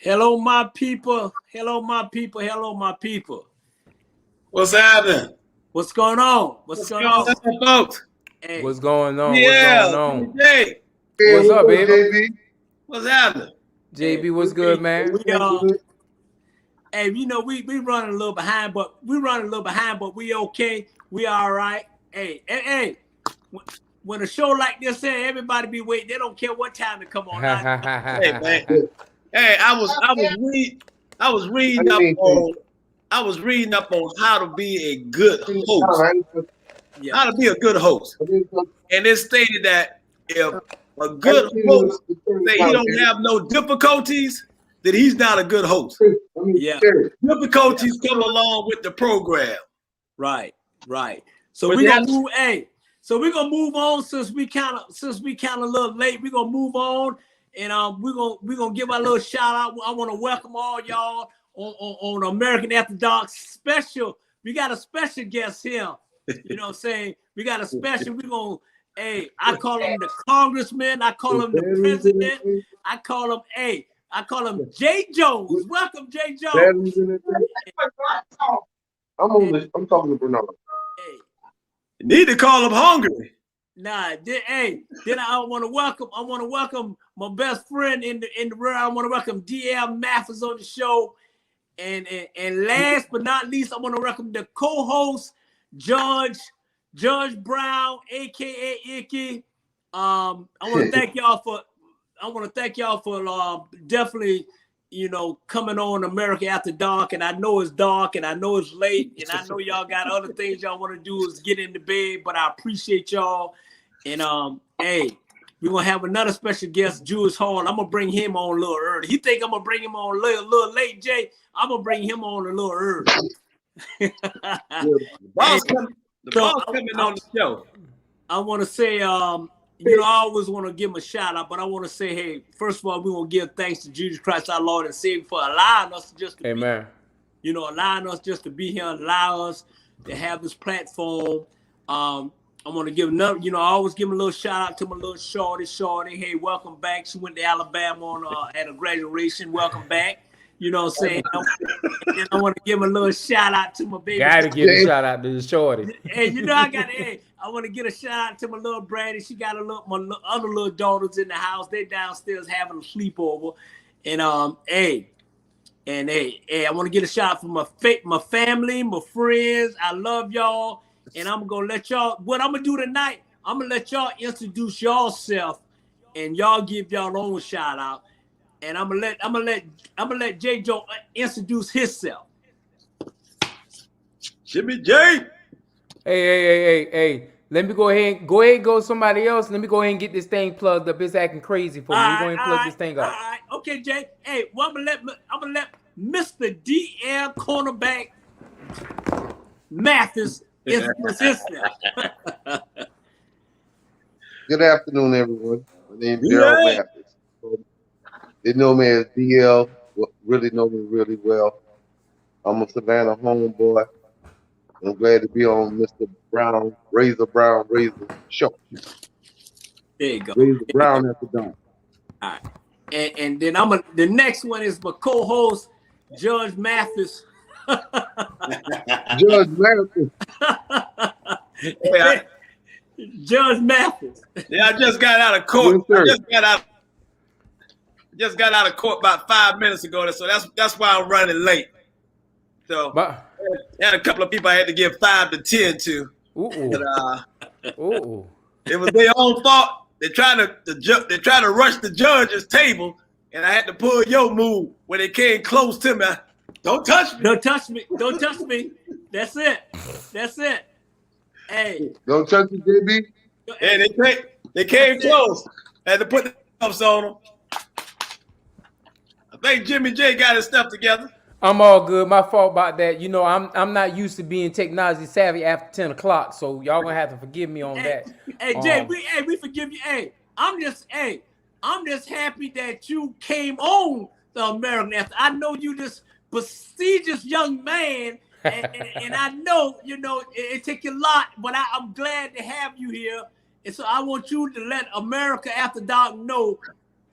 Hello, my people. Hello, my people. Hello, my people. What's happening? What's going on? What's going on? Folks? Hey, What's going on? Yeah, What's going on? Jay. Hey, What's up, baby? JB? What's happening? JB, what's good, man? Hey, you know we running a little behind, but we okay. We all right. Hey. When a show like this, hey, everybody be waiting. They don't care what time to come on. Hey, man. Hey, I was reading up on how to be a good host. Yeah. How to be a good host. And it stated that if a good host say he don't have no difficulties, then he's not a good host. Yeah. Difficulties come along with the program. Right. So we're gonna move. Hey, so we're gonna move on since we kind of a little late. We're gonna move on, and we're gonna give our little shout out. I want to welcome all y'all on American After Dark special. We got a special guest here. You know what I'm saying? We got a special. We're gonna. Hey, I call him the congressman. I call him the president. I call him Jay Jones. Welcome, Jay Jones. I'm talking to Bernard. Hey. You need to call him hungry. Nah, then I want to welcome my best friend in the world. I want to welcome DL Mathis on the show, and last but not least, I want to welcome the co-host Judge Brown, aka Icky. I want to thank y'all for definitely, coming on America After Dark. And I know it's dark and I know it's late and I know y'all got other things y'all want to do is get into bed, but I appreciate y'all. And hey, we're gonna have another special guest, Julius Hall. I'm gonna bring him on a little early. He think I'm gonna bring him on a little late, Jay. I'm gonna bring him on a little early. The boss coming on the show. I want to say, I always want to give him a shout out, but I want to say, hey, first of all, we want to give thanks to Jesus Christ, our Lord and Savior, for allowing us just to Amen. allowing us just to be here, allow us to have this platform. I want to give another, I always give a little shout out to my little shorty. Hey, welcome back. She went to Alabama at a graduation. Welcome back. You know what I'm saying? And I want to give a little shout out to my baby. Gotta give a shout out to the shorty. Hey, I want to get a shout out to my little Brady. She got my other little daughters in the house. They downstairs having a sleepover. And I want to get a shout out for my family, my friends. I love y'all. And I'm gonna let y'all. What I'm gonna do tonight? I'm gonna let y'all introduce yourself, and y'all give y'all own shout out. And I'm gonna let Jay Joe introduce himself. Jimmy J. Hey. Let me go ahead and go somebody else. Let me go ahead and get this thing plugged up. It's acting crazy for me. We're going to plug this thing up. All right. Okay, Jay. Hey, well, I'm gonna let Mr. DL cornerback Mathis introduce himself. Good afternoon, everyone. My name is Daryl Mathis. They know me as DL. Really know me really well. I'm a Savannah homeboy. I'm glad to be on Mr. Brown, Razor show. There you go. Razor Brown at the dawn. All right. And then the next one is my co-host, Judge Mathis. Judge Mathis. Judge Mathis. Yeah, I just got out of court. Yes, just got out of court about 5 minutes ago, so that's why I'm running late. So I had a couple of people I had to give 5 to 10 to. It was their own fault. They trying to rush the judge's table, and I had to pull your move when they came close to me. Don't touch me. Don't touch me. That's it. Hey. Don't touch me, JB. Hey, they came close. I had to put the cuffs on them. I think Jimmy J got his stuff together. I'm all good. My fault about that. I'm not used to being technology savvy after 10 o'clock, so y'all gonna have to forgive me on that. Hey, Jay, we forgive you. Hey, I'm just happy that you came on the American After. I know you this prestigious young man, and I know it take a lot, but I'm glad to have you here. And so I want you to let America After Dark know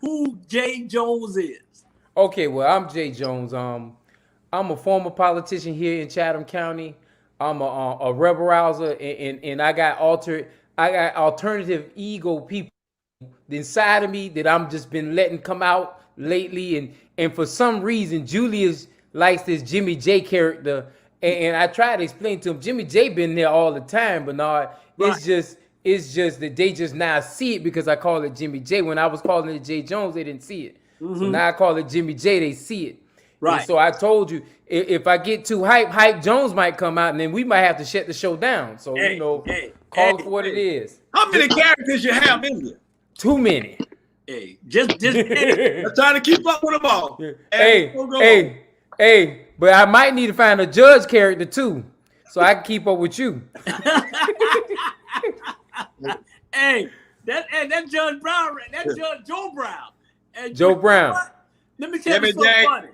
who Jay Jones is. Okay, well, I'm Jay Jones. I'm a former politician here in Chatham County. I'm a rebel rouser, and I got alternative ego people inside of me that I'm just been letting come out lately, and for some reason Julius likes this Jimmy J character, and I try to explain to him Jimmy J been there all the time, Bernard. It's just that they just now see it because I call it Jimmy J. When I was calling it Jay Jones, they didn't see it. So now I call it Jimmy J, they see it. Right. And so I told you, if I get too hype Jones might come out, and then we might have to shut the show down. So, call it for what it is. How many characters you have in there? Too many. Hey, just I'm trying to keep up with them all. Hey, but I might need to find a judge character too, so I can keep up with you. Hey, that Judge Brown, that Judge Joe Brown. And Joe Brown. Let me tell you something funny.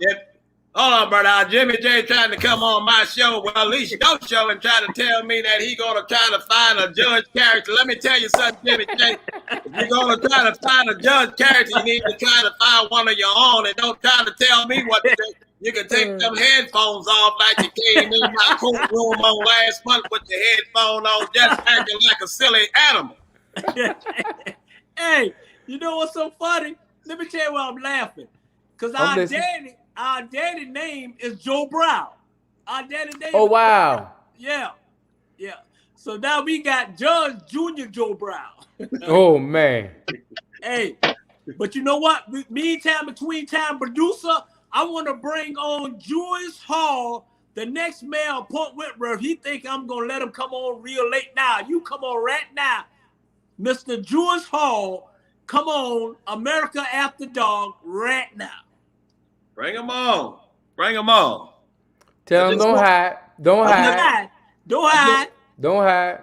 Hold on, brother. Jimmy J trying to come on my show. Well, at least your show and try to tell me that he gonna try to find a judge character. Let me tell you something, Jimmy J. If you're gonna try to find a judge character, you need to try to find one of your own, and don't try to tell me what to do. You can take them headphones off like you came in my courtroom on last month with your headphone on, just acting like a silly animal. Hey, you know what's so funny? Let me tell you why I'm laughing. Because our daddy name is Joe Brown. Our daddy name. Oh, wow. Yeah. So now we got Judge Junior Joe Brown. Oh, man. Hey, but you know what? Meantime, between time, producer, I want to bring on Julius Hall, the next mayor of Port Whitworth. He think I'm going to let him come on real late now. You come on right now. Mr. Julius Hall, come on, America After Dark right now. Bring them on. Bring them on. Tell him don't hide. Don't hide. Don't hide. Don't hide.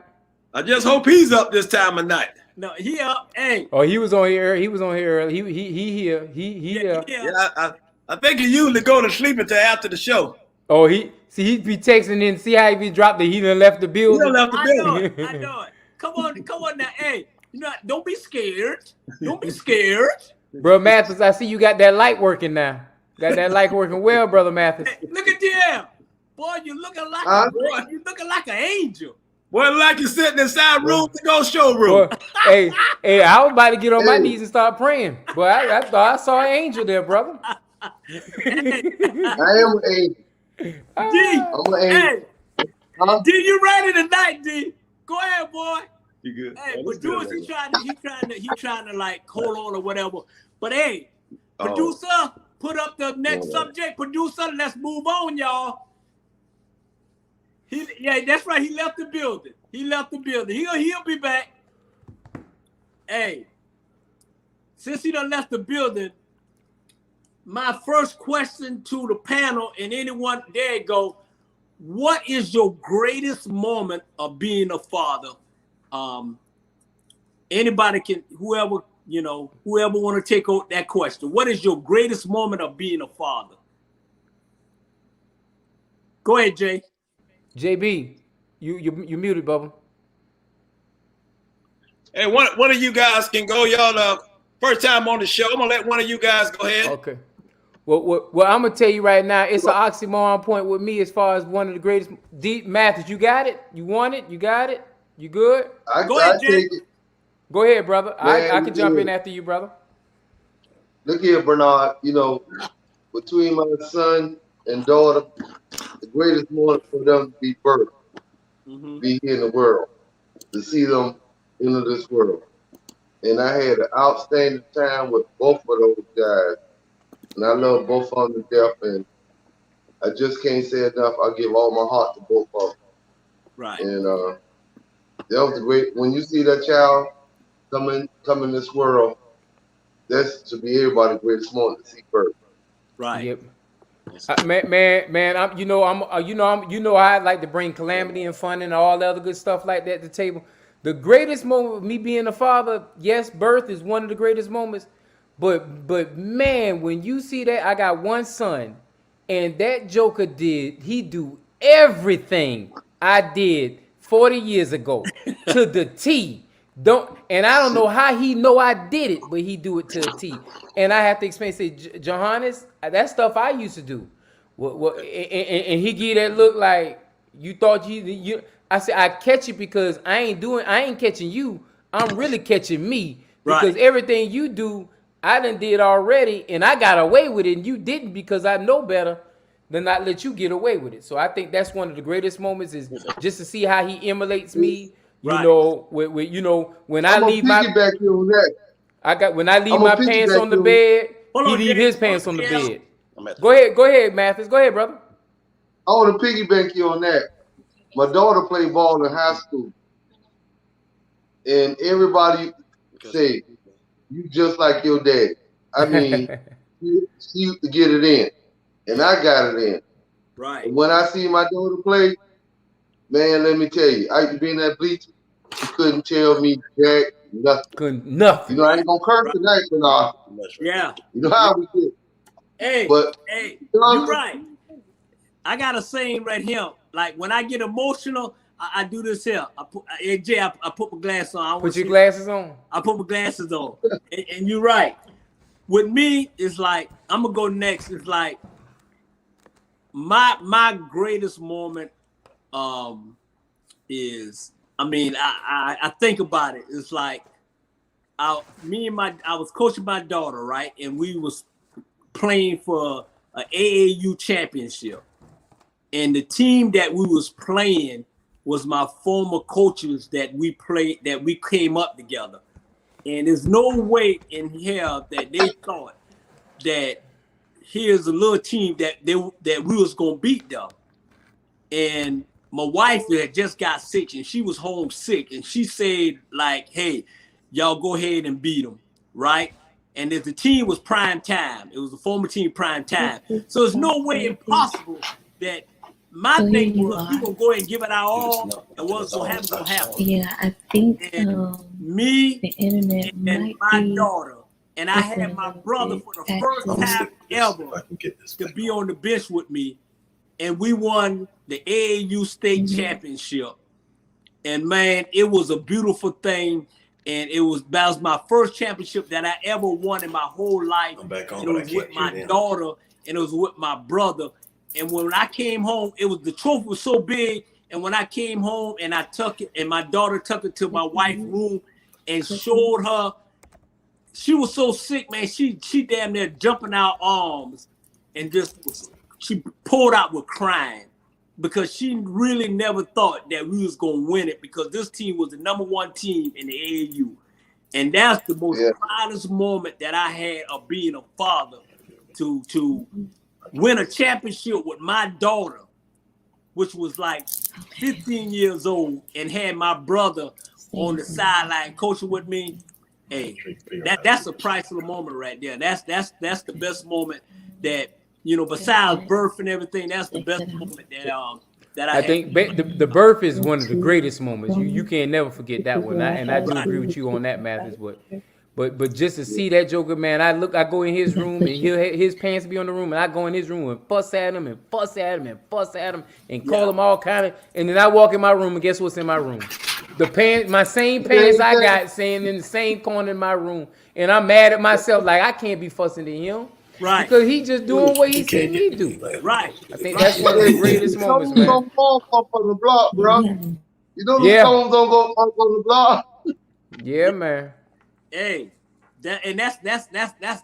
I just hope he's up this time of night. No, he up. Hey. Oh, he was on here. He was on here early. He here. He here. Yeah, I think he usually go to sleep until after the show. Oh, he be texting in. See how he be dropped it. He done left the building. He done left the building. I know it. Come on now. Hey, don't be scared. Don't be scared. Bro Mathis, I see you got that light working now. Got that light working well, Brother Mathis. Hey, look at DM. Boy, you looking like an angel. Boy, like you sitting inside room to go showroom. Boy, hey, I was about to get on my knees and start praying. But I thought I saw an angel there, brother. I am an angel. D, I'm an angel. Hey, D, you ready tonight, D? Go ahead, boy. You good? Hey, producer, he trying to like hold on or whatever. But hey, producer, put up the next subject. Producer, let's move on, y'all. That's right. He left the building. He'll be back. Hey, since he done left the building, my first question to the panel and anyone, there you go. What is your greatest moment of being a father? Anybody can, whoever want to take out that question. What is your greatest moment of being a father? Go ahead, Jay. JB, you muted, Bubba. Hey, one of you guys can go. Y'all first time on the show. I'm gonna let one of you guys go ahead. Okay. Well, I'm gonna tell you right now, it's an oxymoron point with me as far as one of the greatest. Deep Mathis, you got it? You want it? You got it? You good? Go ahead, Jay. Go ahead, brother. Man, I can jump in after you, brother. Look here, Bernard. Between my son and daughter, the greatest moment for them to be birth, be here in the world, to see them into this world. And I had an outstanding time with both of those guys. And I love both of them to death. And I just can't say enough. I give all my heart to both of them. Right. And that was great. When you see that child come in this world, that's to be everybody's greatest moment to see birth. Right. Yep. Man, I like to bring calamity and fun and all the other good stuff like that to the table. The greatest moment of me being a father, yes, birth is one of the greatest moments. But man, when you see that, I got one son, and that joker he do everything I did 40 years ago to the T. And I don't know how he know I did it, but he do it to a T. And I have to explain, say, Johannes, that stuff I used to do. And he give that look like you thought you. I said I catch it because I ain't catching you. I'm really catching me because everything you do, I done did already, and I got away with it, and you didn't because I know better than not let you get away with it. So I think that's one of the greatest moments is just to see how he emulates me. You know, when I leave my when I leave my pants on the bed, he leave his pants on the bed. Go ahead, Mathis. Go ahead, brother. I want to piggyback you on that. My daughter played ball in high school, and everybody say you just like your dad. I mean, she used to get it in, and I got it in. Right. And when I see my daughter play, man, let me tell you, I used to be in that bleacher. You couldn't tell me jack nothing. Nothing. You know, I ain't gonna curse tonight, but yeah. You know how we get. Hey, but you're right. I got a saying right here. Like when I get emotional, I do this here. I put my glasses on. Put your glasses on. I put my glasses on. And you're right. With me, it's like I'm gonna go next. It's like my greatest moment is. I mean, I think about it. It's like I was coaching my daughter, right, and we was playing for an AAU championship, and the team that we was playing was my former coaches that we came up together, and there's no way in hell that they thought that here's a little team that we was gonna beat them, and my wife had just got sick and she was homesick, and she said like, hey, y'all go ahead and beat them, right? And if the team was prime time, it was the former team prime time. So there's no way impossible that my thing was we gonna go ahead and give it our all, and what's gonna happen. Yeah, I think me the internet and my daughter, and I had my brother for the first time ever to be on the bench with me, and we won the AAU state championship. And man, it was a beautiful thing. And that was my first championship that I ever won in my whole life. It was with my daughter, and it was with my brother. And when I came home, the trophy was so big. And when I came home and I took it, and my daughter took it to my wife's room and showed her, she was so sick, man. She damn near jumping out arms, and she pulled out with crying, because she really never thought that we was gonna win it, because this team was the #1 team in the AAU. And that's the most proudest moment that I had of being a father, to win a championship with my daughter, which was like 15 years old, and had my brother on the sideline coaching with me. Hey, that's a priceless moment right there. That's the best moment that, you know, besides birth and everything, that's the best moment that I think the birth is one of the greatest moments. You can't never forget that one. And I do agree with you on that, Mathis. But just to see that Joker, man, I go in his room and his pants be on the room, and I go in his room and fuss at him and call him all kind of, and then I walk in my room and guess what's in my room? The pants, my same pants I got, saying in the same corner in my room, and I'm mad at myself, like I can't be fussing at him. Right. Because he just doing what he said me do. Right. I think that's one of the greatest moments, man. Don't fall up on the block, bro. You know the stones don't go up on the block. Yeah, man. Hey, that's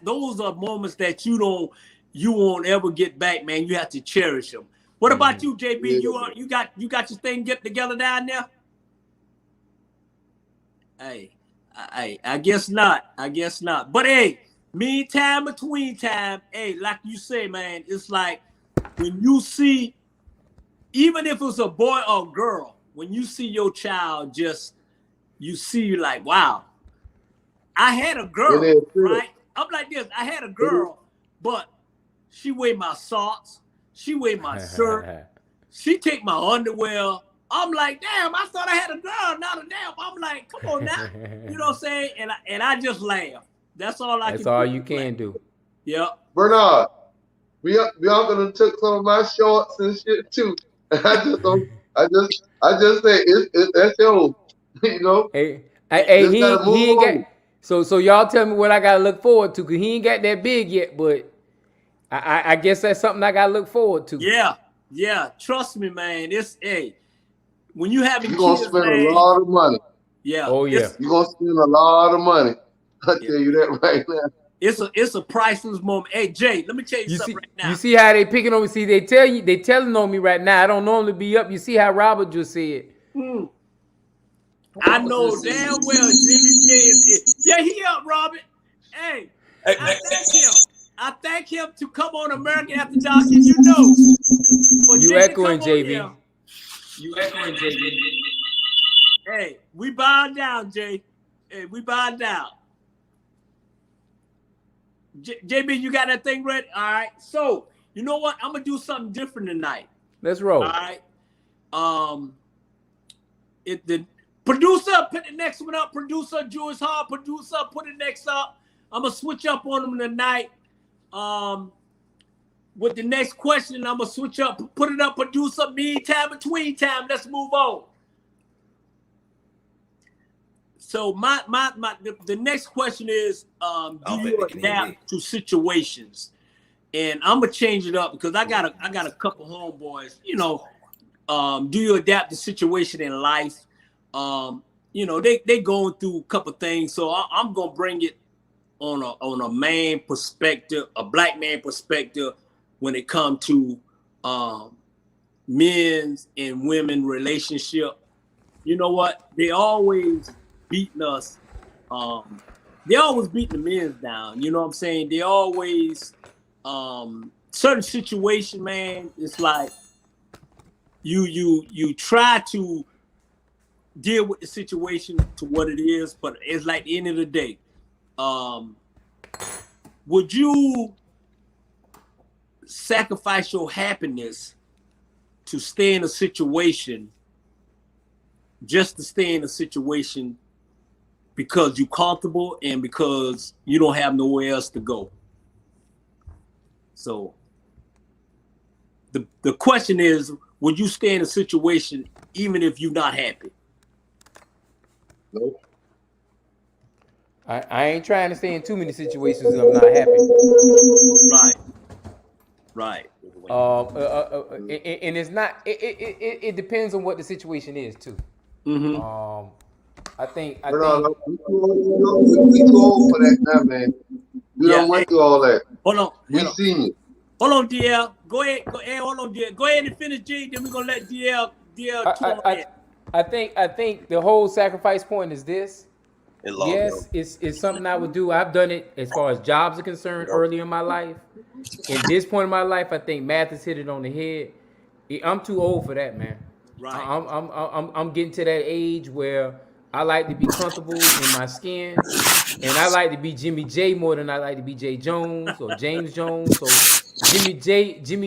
those are moments that you won't ever get back, man. You have to cherish them. What about you, JB? Yeah. You got your thing get together down there? Hey, I guess not. But hey, meantime, between time, hey, like you say, man, it's like when you see, even if it's a boy or girl, when you see your child, you see like, wow, I had a girl, right? I'm like this. I had a girl, but she weighed my socks. She weighed my shirt. She take my underwear. I'm like, damn, I thought I had a girl, not a damn. I'm like, come on now. You know what I'm saying? And I just laugh. That's all I can do. That's all you can do. Yep. Bernard, we all gonna took some of my shorts and shit too. I just say that's your, you know. Hey, Hey, Just he gotta move ain't on. got. So y'all tell me what I gotta look forward to, cause he ain't got that big yet, but I guess that's something I gotta look forward to. Yeah. Trust me, man. It's when you having You're gonna kids, spend a man. lot of money. Yeah. Oh yeah. It's, You're gonna spend a lot of money. I'll Yeah. tell you that right now. it's a priceless moment. Hey Jay, let me tell you something right now. You see how they picking on me. See, they telling on me right now. I don't normally be up. You see how Robert just said. I know damn well Jimmy J is. Yeah, he up, Robert. Hey, I thank him to come on American After Dark, and you know, for You Jay to echoing, come on JB. here. You echoing, JB. Hey, we bow down, Jay. Hey, we bow down. JB, you got that thing ready? All right. So, you know what? I'm gonna do something different tonight. Let's roll. All right. The producer, put the next one up. Producer, Jewish Hall. Producer, put it next up. I'm gonna switch up on them tonight. With the next question, I'm gonna switch up. Put it up. Producer, meantime, between time. Let's move on. So the next question is, do you adapt to situations? And I'm gonna change it up because I got a couple homeboys. You know, do you adapt to situation in life? You know, they going through a couple things, so I'm gonna bring it on a man perspective, a black man perspective, when it comes to men's and women relationship. You know what? They always beating us. They always beat the men's down. You know what I'm saying? They always certain situation, man. It's like you try to deal with the situation to what it is, but it's like the end of the day. Would you sacrifice your happiness to stay in a situation, just to stay in a situation because you're comfortable and because you don't have nowhere else to go? So the question is, would you stay in a situation even if you're not happy? Nope. I ain't trying to stay in too many situations if I'm not happy. Right. And it's not. It depends on what the situation is too. Mm-hmm. I think. We too old for that now, man. We don't went through all that. Hold on. We seen it. Hold on, DL. Go ahead. Hold on, DL. Go ahead and finish, G. Then we're gonna let DL. I think the whole sacrifice point is this. Yes, it's something I would do. I've done it as far as jobs are concerned early in my life. In this point in my life, I think Math has hit it on the head. I'm too old for that, man. Right. I'm getting to that age where I like to be comfortable in my skin, and I like to be Jimmy J more than I like to be Jay Jones or James Jones. So Jimmy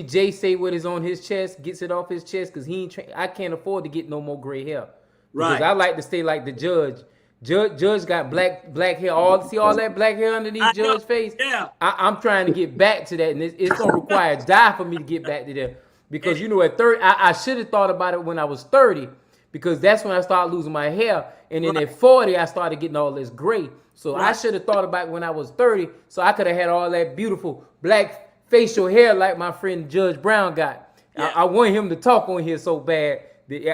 J say what is on his chest, gets it off his chest, because I can't afford to get no more gray hair. Because I like to stay like the judge. Judge got black hair. See all that black hair underneath Judge's face? Yeah. I'm trying to get back to that, and it's gonna require a die for me to get back to there. Because you know, at 30, I should have thought about it when I was 30, because that's when I started losing my hair. And then at 40, I started getting all this gray. So I should have thought about it when I was 30, so I could have had all that beautiful black facial hair like my friend Judge Brown got. Yeah. I want him to talk on here so bad.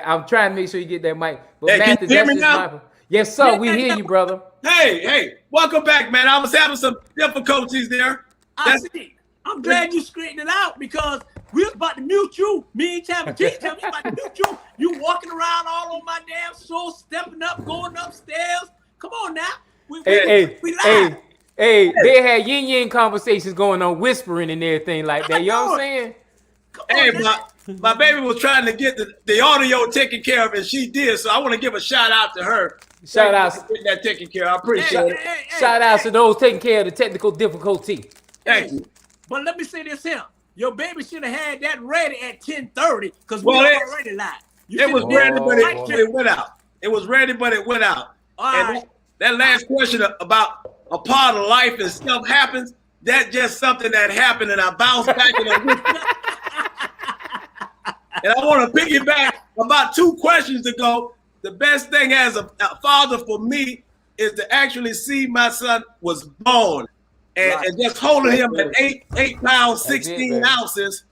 I'm trying to make sure you get that mic. But hey, Mathis, that's just my... Yes, sir. We hear you, brother. Hey, welcome back, man. I was having some difficulties there. I'm glad you straightened it out, because we was about to mute you. Me and Tammy T, we about to mute you. You walking around all on my damn show, stepping up, going upstairs. Come on now. We live. Hey, they had yin conversations going on, whispering and everything like that. You know what I'm saying? Hey, my baby was trying to get the audio taken care of, and she did. So I want to give a shout out to her. Shout out to get that taken care of. I appreciate it. Shout out to those taking care of the technical difficulty. Thank you. But let me say this here. Your baby should have had that ready at 10:30, because we already live. It was ready, but it went out. It was ready, but it went out. All right. That last question about a part of life and stuff happens, that's just something that happened, and I bounced back and I want to piggyback about 2 questions ago. the best thing as a father for me is to actually see my son was born and just holding him at 8 pounds, 16 ounces.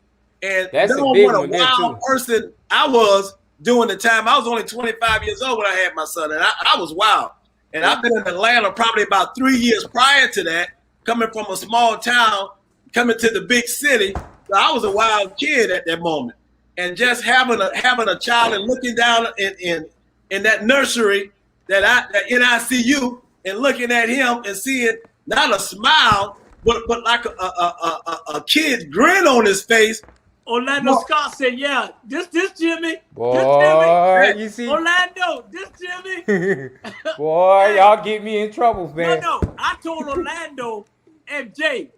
And knowing what a wild person I was during the time. I was only 25 years old when I had my son, and I was wild. And I've been in Atlanta probably about 3 years prior to that, coming from a small town, coming to the big city. So I was a wild kid at that moment. And just having a child and looking down in that nursery, that NICU, and looking at him and seeing not a smile, but like a kid's grin on his face. Orlando Scott said, "Yeah, this Jimmy, boy, this Jimmy. You see, Orlando, this Jimmy." Boy, hey, y'all get me in trouble, man. No, I told Orlando and Jay,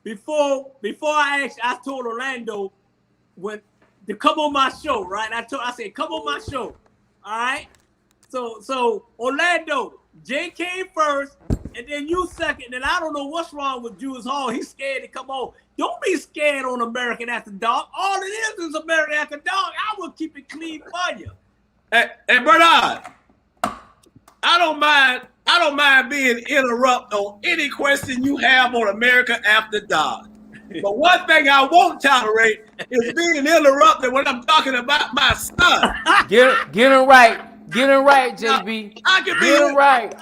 before I told Orlando when to come on my show, right? I said, come on my show, all right? So Orlando, Jay came first, and then you second, and I don't know what's wrong with Jules Hall. He's scared to come on. Don't be scared on American After Dark. All it is American After Dark. I will keep it clean for you. Hey, Bernard, I don't mind being interrupted on any question you have on America After Dark. But one thing I won't tolerate is being interrupted when I'm talking about my son. Get him right. Get him right, JB. Get him right.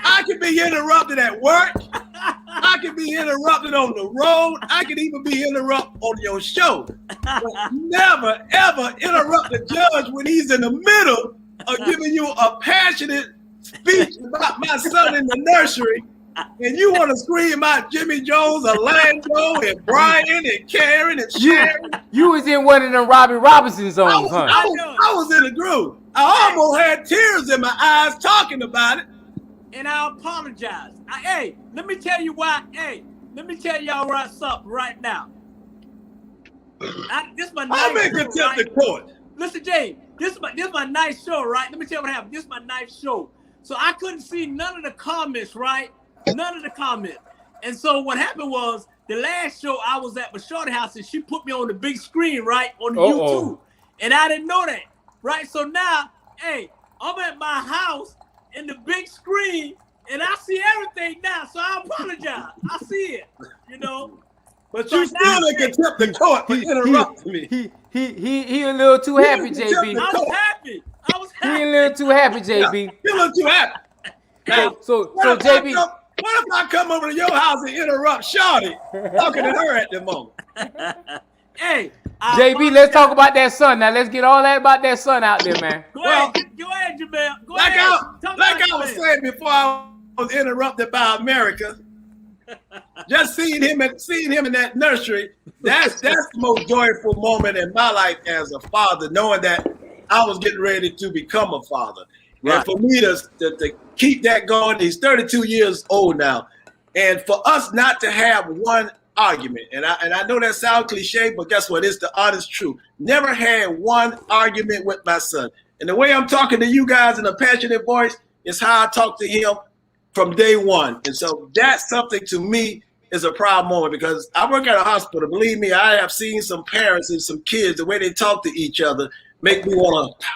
I can be interrupted at work. I can be interrupted on the road. I can even be interrupted on your show. But never, ever interrupt the judge when he's in the middle of giving you a passionate speech about my son in the nursery. And you want to scream out Jimmy Jones, Orlando, and Brian, and Karen, and Sharon. You was in one of them Robbie Robinson zones, huh? I was in the groove. I almost had tears in my eyes talking about it. And I apologize. Hey, let me tell you why. Hey, let me tell y'all something right now. This is my nice I'm in contempt of court. Listen, Jay, this is my nice show, right? Let me tell you what happened. This is my nice show. So I couldn't see none of the comments, right? None of the comments. And so what happened was the last show I was at was Shorty House, and she put me on the big screen, right, on the YouTube. And I didn't know that, right? So now, hey, I'm at my house in the big screen, and I see everything now. So I apologize. I see it, you know. But you still in contempt of court for interrupting me. He a little too happy, JB. I was happy. He a little too happy, JB. You a little too happy. Now, so JB. What if I come over to your house and interrupt Shorty talking to her at the moment? Hey, JB, let's talk about that son. Now let's get all that about that son out there, man. Go ahead, Jamel. Go ahead. I was saying before I was interrupted by America, just seeing him in that nursery, that's the most joyful moment in my life as a father, knowing that I was getting ready to become a father. Right. And for me to keep that going, he's 32 years old now. And for us not to have one argument, and I know that sounds cliche, but guess what? It's the honest truth. Never had one argument with my son. And the way I'm talking to you guys in a passionate voice is how I talk to him from day one. And so that's something to me is a proud moment, because I work at a hospital. Believe me, I have seen some parents and some kids, the way they talk to each other make me want to.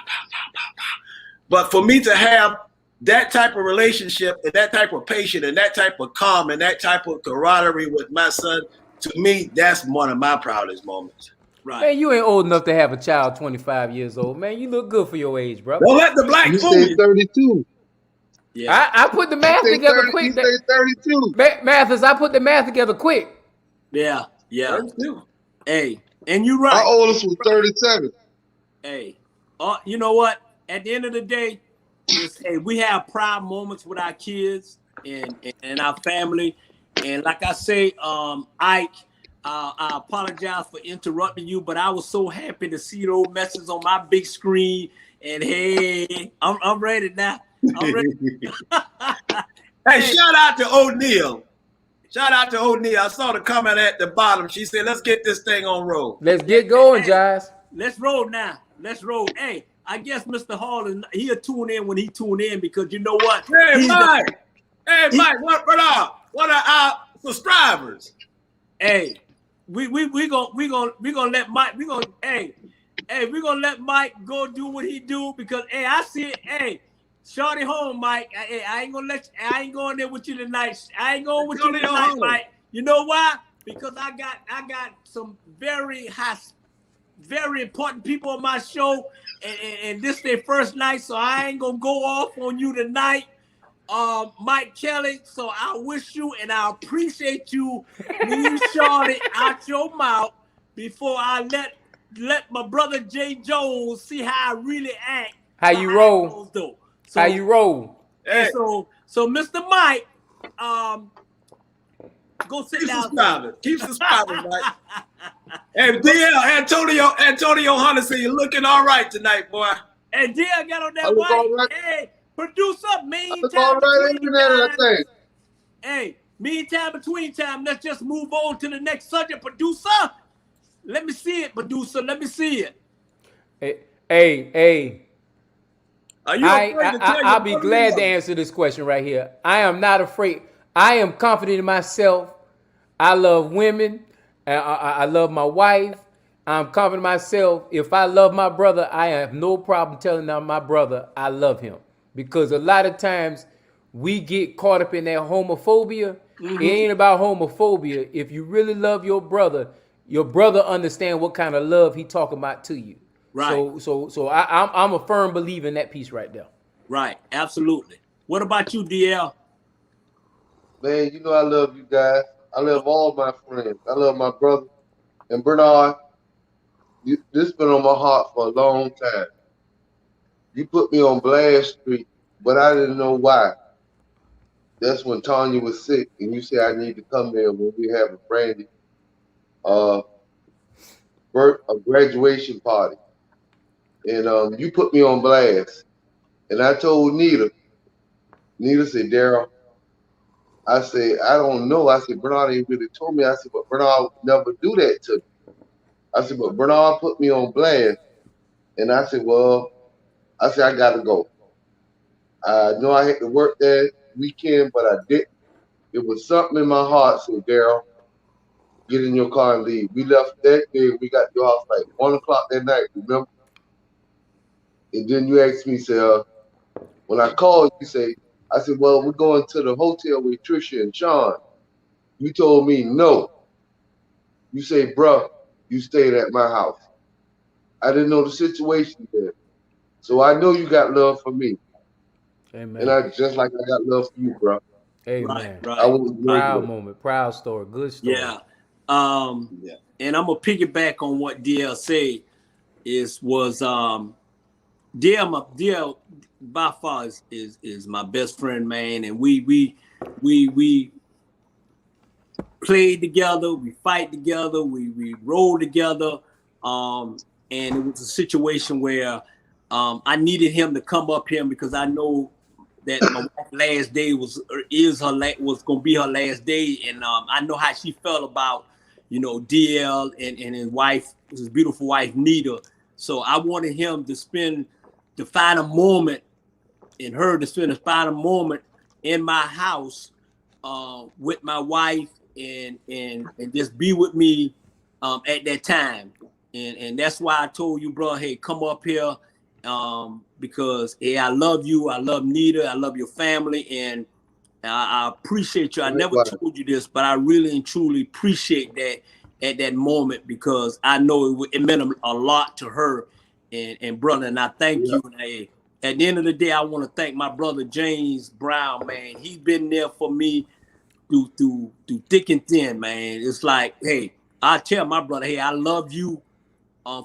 But for me to have that type of relationship and that type of patience and that type of calm and that type of camaraderie with my son, to me, that's one of my proudest moments. Right. Man, you ain't old enough to have a child 25 years old. Man, you look good for your age, bro. Don't let the black You fool said you. 32. Yeah. I put the math together quick. You said 32. Mathis, I put the math together quick. Yeah. 32. Hey, and you're right. Our oldest was 37. Hey, you know what? At the end of the day, hey, we have proud moments with our kids and our family. And like I say, Ike, I apologize for interrupting you, but I was so happy to see those messages on my big screen. And hey, I'm ready now. I'm ready. Hey, shout out to O'Neal. Shout out to O'Neal. I saw the comment at the bottom. She said, let's get this thing on roll. Let's get going, Josh. Let's roll now. Let's roll. Hey, I guess Mr. Hall, he'll tune in when he tune in, because you know what? Hey, Mike. What are our subscribers? Hey, we gonna let Mike. Hey, Hey, we're gonna let Mike go do what he do because hey, I see it. Hey, shorty home, Mike. Hey, I ain't going there with you tonight. I ain't going with you Shorty tonight, home. Mike. You know why? Because I got some very important people on my show, and this their first night, so I ain't gonna go off on you tonight. Mike Kelly, so I wish you and I appreciate you leave shorty out your mouth before I let my brother Jay Jones see how I really act. How you roll? So, How you roll? Hey. Hey, So Mr. Mike, go sit keep down. subscribing. Keep subscribing, Mike. Hey, DL, Antonio Hunter, you looking all right tonight, boy. And DL got on that I look all white. right. Hey, producer, I meantime look all right between in there, I time. think. Hey, meantime between time, let's just move on to the next subject. Producer, let me see it. Producer, let me see it. Hey. Are you afraid to tell your I'll be brother glad you to love him? answer this question right here. I am not afraid. I am confident in myself. I love women. I love my wife. I'm confident in myself. If I love my brother, I have no problem telling my brother I love him. Because a lot of times we get caught up in that homophobia. It ain't about homophobia. If you really love your brother understand what kind of love he talking about to you. Right. So I'm a firm believer in that piece right there. Right, absolutely. What about you, DL? Man, you know I love you guys. I love all my friends. I love my brother. And Bernard, this been on my heart for a long time. You put me on Blast Street, but I didn't know why. That's when Tanya was sick, and you said I need to come there when we have a Brandy a graduation party. And you put me on blast. And I told Nita said, Daryl, I said, I don't know. I said, Bernard ain't really told me. I said, but Bernard would never do that to me. I said, but Bernard put me on blast. And I said, I got to go. I know I had to work that weekend, but I didn't. It was something in my heart said, Daryl, get in your car and leave. We left that day. We got to your house like 1 o'clock that night, remember? And then you asked me, say, when I called, you say, I said, well, we're going to the hotel with Trisha and Sean. You told me no. You say, bruh, you stayed at my house. I didn't know the situation there. So I know you got love for me. Amen. And I just like I got love for you, bro. Amen. Right. I was Proud moment, proud story, good story. Yeah. And I'm gonna piggyback on what DL said. DL by far is my best friend, man, and we played together, we fight together, we roll together, and it was a situation where I needed him to come up here because I know that my wife's last day was gonna be her last day, and I know how she felt about DL and his wife, his beautiful wife Nita. So I wanted him to find a moment, and her to spend a final moment in my house with my wife and just be with me at that time. And that's why I told you, bro, hey, come up here because hey, I love you, I love Nita, I love your family, and I appreciate you. I never told you this, but I really and truly appreciate that at that moment because I know it meant a lot to her and brother, and I thank you. And hey, at the end of the day, I want to thank my brother James Brown, man. He's been there for me through thick and thin, man. It's like, hey, I tell my brother, hey, I love you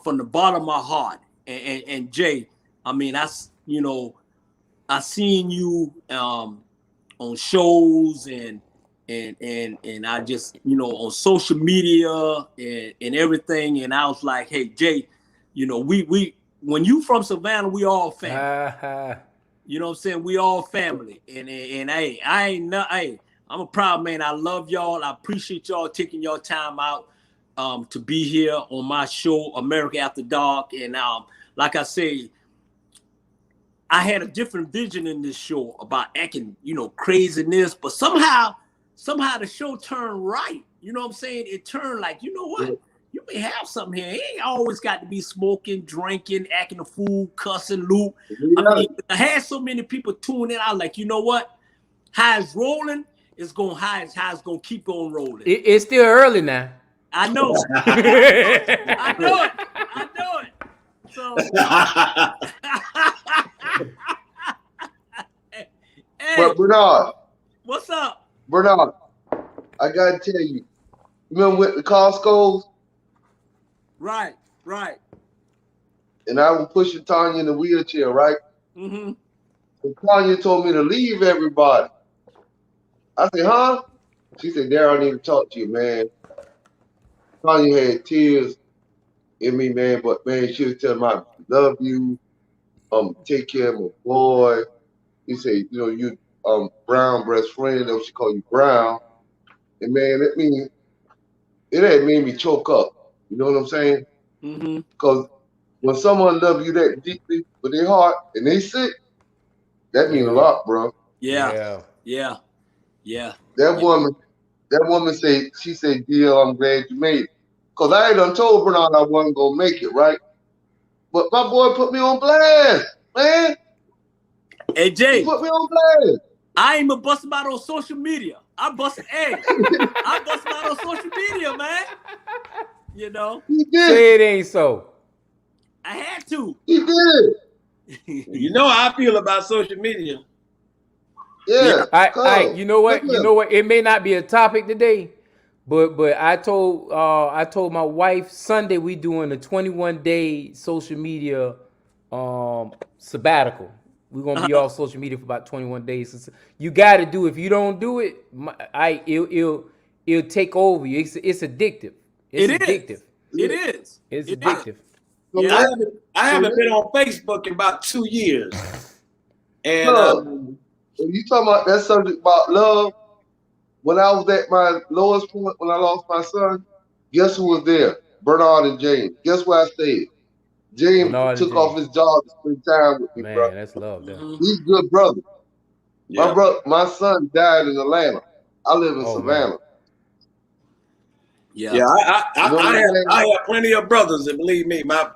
from the bottom of my heart. And Jay, I mean, I seen you on shows and I just on social media and everything, and I was like, hey Jay, we when you from Savannah, we all family. You know what I'm saying? We all family. And hey, I'm a proud man. I love y'all. I appreciate y'all taking your time out to be here on my show, America After Dark. And like I say, I had a different vision in this show about acting, craziness, but somehow the show turned right. You know what I'm saying? It turned like, you know what? You may have something here. He ain't always got to be smoking, drinking, acting a fool, cussing, loot. I mean, I had so many people tune in. I was like, you know what? How it's rolling is going how it's gonna keep on rolling. It's still early now. I know. I know it. I know it. So hey, But Bernard, what's up? Bernard, I gotta tell you, remember with the Costco's? Right. And I was pushing Tanya in the wheelchair, right? Mm-hmm. And Tanya told me to leave everybody. I said, huh? She said, Daryl, I need to talk to you, man. Tanya had tears in me, man, but man, she was telling me I love you. Take care of my boy. He said, you know, you Brown best friend, though she called you Brown. And man, it had made me choke up. You know what I'm saying? Mm-hmm. Because when someone loves you that deeply with their heart and they sick, that means a lot, bro. Yeah. That woman said, she said, DL, I'm glad you made it. Because I ain't done told Bernard I wasn't going to make it, right? But my boy put me on blast, man. Hey, Jay. He put me on blast. I ain't even busting out on social media. I busting out on social media, man. You know? He did. Say it ain't so. I had to. He did. You know how I feel about social media. Yeah. You know what? You know what? It may not be a topic today, but I told my wife Sunday we doing a 21-day social media sabbatical. We're gonna be off social media for about 21 days. You got to do. If you don't do it, it'll take over you. It's addictive. It's addictive. It is. It's addictive. Yeah. I haven't been on Facebook in about 2 years. And if you talking about that subject about love, when I was at my lowest point, when I lost my son, guess who was there? Bernard and James. Guess where I stayed? James took off his job to spend time with me, Man, bro. that's love, though. He's good brother. yeah. My son died in Atlanta. I live in Savannah. Man. Yeah, I have plenty of brothers, and believe me, my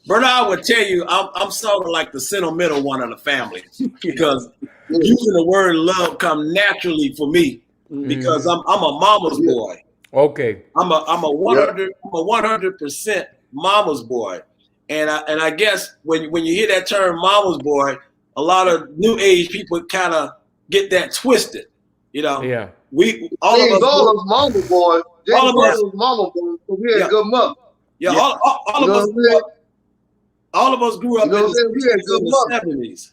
Bernard would tell you I'm sort of like the sentimental one of the family because using the word love come naturally for me because I'm a mama's boy. Okay. I'm a 100% mama's boy, and I guess when you hear that term mama's boy, a lot of new age people kind of get that twisted, you know. Yeah. All of us mama boy. All of us mama boy. So we had a good mother. Yeah, all of us. All of us grew up in the 70s.